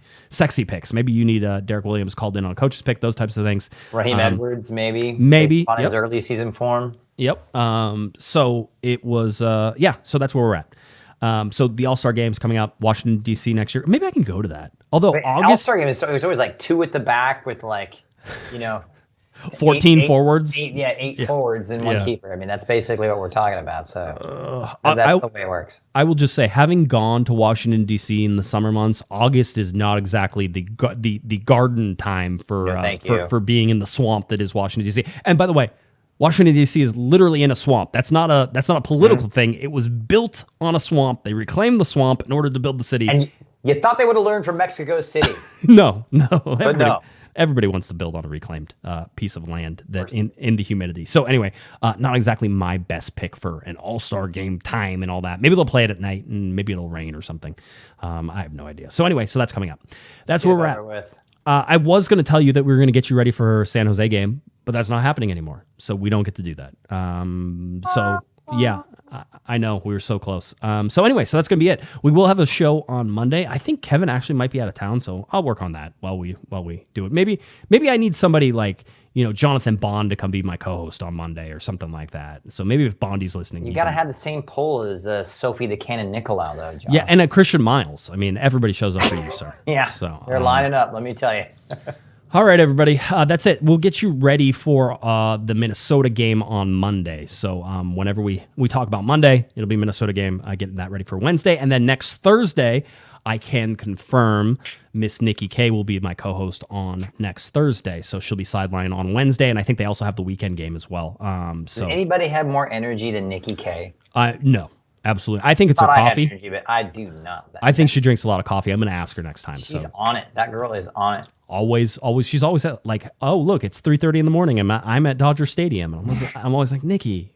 picks. Maybe you need Derek Williams called in on a coach's pick. Those types of things. Raheem Edwards, maybe on his early season form. Yep. So it was so that's where we're at. So the All-Star game's coming up, Washington, D.C. next year. Maybe I can go to that. Although August All-Star game it was always like 2 at the back with 14 forwards. Eight forwards and one keeper. I mean, that's basically what we're talking about. So that's the way it works. I will just say, having gone to Washington, D.C. in the summer months, August is not exactly the garden time for being in the swamp that is Washington, D.C. And by the way, Washington, D.C. is literally in a swamp. That's not a political thing. It was built on a swamp. They reclaimed the swamp in order to build the city. And you thought they would have learned from Mexico City. No. But no. Everybody wants to build on a reclaimed piece of land that in the humidity. So anyway, not exactly my best pick for an all-star game time and all that. Maybe they'll play it at night and maybe it'll rain or something. I have no idea. So anyway, so that's coming up. That's where we're at. I was going to tell you that we were going to get you ready for San Jose game, but that's not happening anymore. So we don't get to do that. I know we were so close. So anyway, so that's going to be it. We will have a show on Monday. I think Kevin actually might be out of town, so I'll work on that while we do it. Maybe I need somebody like, Jonathan Bond to come be my co-host on Monday or something like that. So maybe if Bondy's listening, you got to have the same poll as Sophie the Cannon Nicolau, though, John. Yeah, and Christian Miles. I mean, everybody shows up for you, sir. Yeah, so they're lining up. Let me tell you. All right, everybody. That's it. We'll get you ready for the Minnesota game on Monday. So whenever we talk about Monday, it'll be Minnesota game. Getting that ready for Wednesday. And then next Thursday, I can confirm Miss Nikki K will be my co-host on next Thursday. So she'll be sidelined on Wednesday. And I think they also have the weekend game as well. Does anybody have more energy than Nikki K? No. Absolutely. I think it's her coffee. I had energy, but I do not. I think she drinks a lot of coffee. I'm going to ask her next time. She's on it. That girl is on it. Always. She's always like, oh, look, it's 3:30 in the morning. I'm at Dodger Stadium. And I'm always like, Nikki,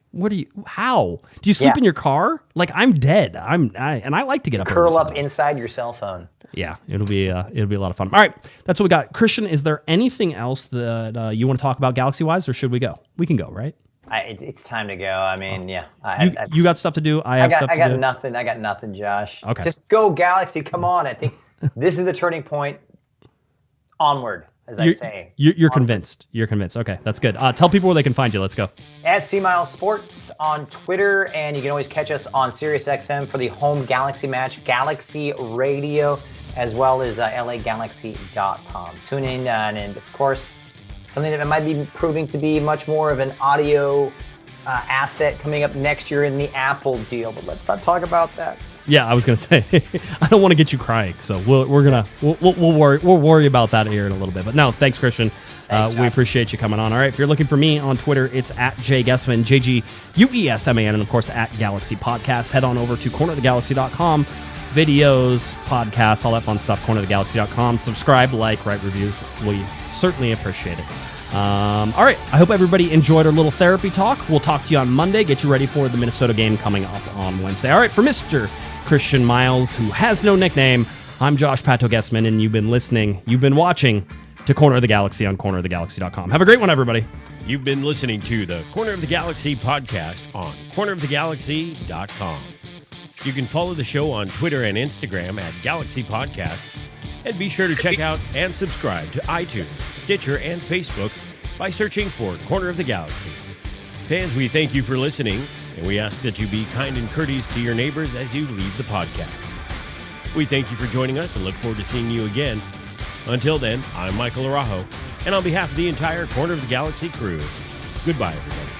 how? Do you sleep in your car? Like, I'm dead. And I like to get up. Curl up inside your cell phone. Yeah, it'll be a lot of fun. All right, that's what we got. Christian, is there anything else that you want to talk about Galaxy-wise, or should we go? We can go, right? It's time to go. I mean, you got stuff to do. I got nothing. I got nothing, Josh. Okay. Just go Galaxy. Come on. I think this is the turning point. Onward, as I say. You're convinced. You're convinced. Okay, that's good. Tell people where they can find you. Let's go. At C-Mile Sports on Twitter, and you can always catch us on SiriusXM for the home Galaxy match, Galaxy Radio, as well as LAGalaxy.com. Tune in, and of course, something that might be proving to be much more of an audio asset coming up next year in the Apple deal, but let's not talk about that. Yeah, I was gonna say I don't want to get you crying, so we'll worry about that here in a little bit. But no, thanks, Christian. We appreciate you coming on. All right, if you're looking for me on Twitter, it's at Guesman, JGUESMAN, and of course at Galaxy Podcast. Head on over to cornerofthegalaxy.com. Videos, podcasts, all that fun stuff. Cornerofthegalaxy.com. Subscribe, like, write reviews. We certainly appreciate it. All right, I hope everybody enjoyed our little therapy talk. We'll talk to you on Monday. Get you ready for the Minnesota game coming up on Wednesday. All right, for Mr. Christian Miles, who has no nickname, I'm Josh Pato Guesman, and you've been watching to Corner of the Galaxy on cornerofthegalaxy.com. Have a great one, everybody. You've been listening to the Corner of the Galaxy podcast on cornerofthegalaxy.com. You can follow the show on Twitter and Instagram at Galaxy Podcast. And be sure to check out and subscribe to iTunes, Stitcher, and Facebook by searching for Corner of the Galaxy. Fans, we thank you for listening, and we ask that you be kind and courteous to your neighbors as you leave the podcast. We thank you for joining us and look forward to seeing you again. Until then, I'm Michael Araujo, and on behalf of the entire Corner of the Galaxy crew, goodbye, everybody.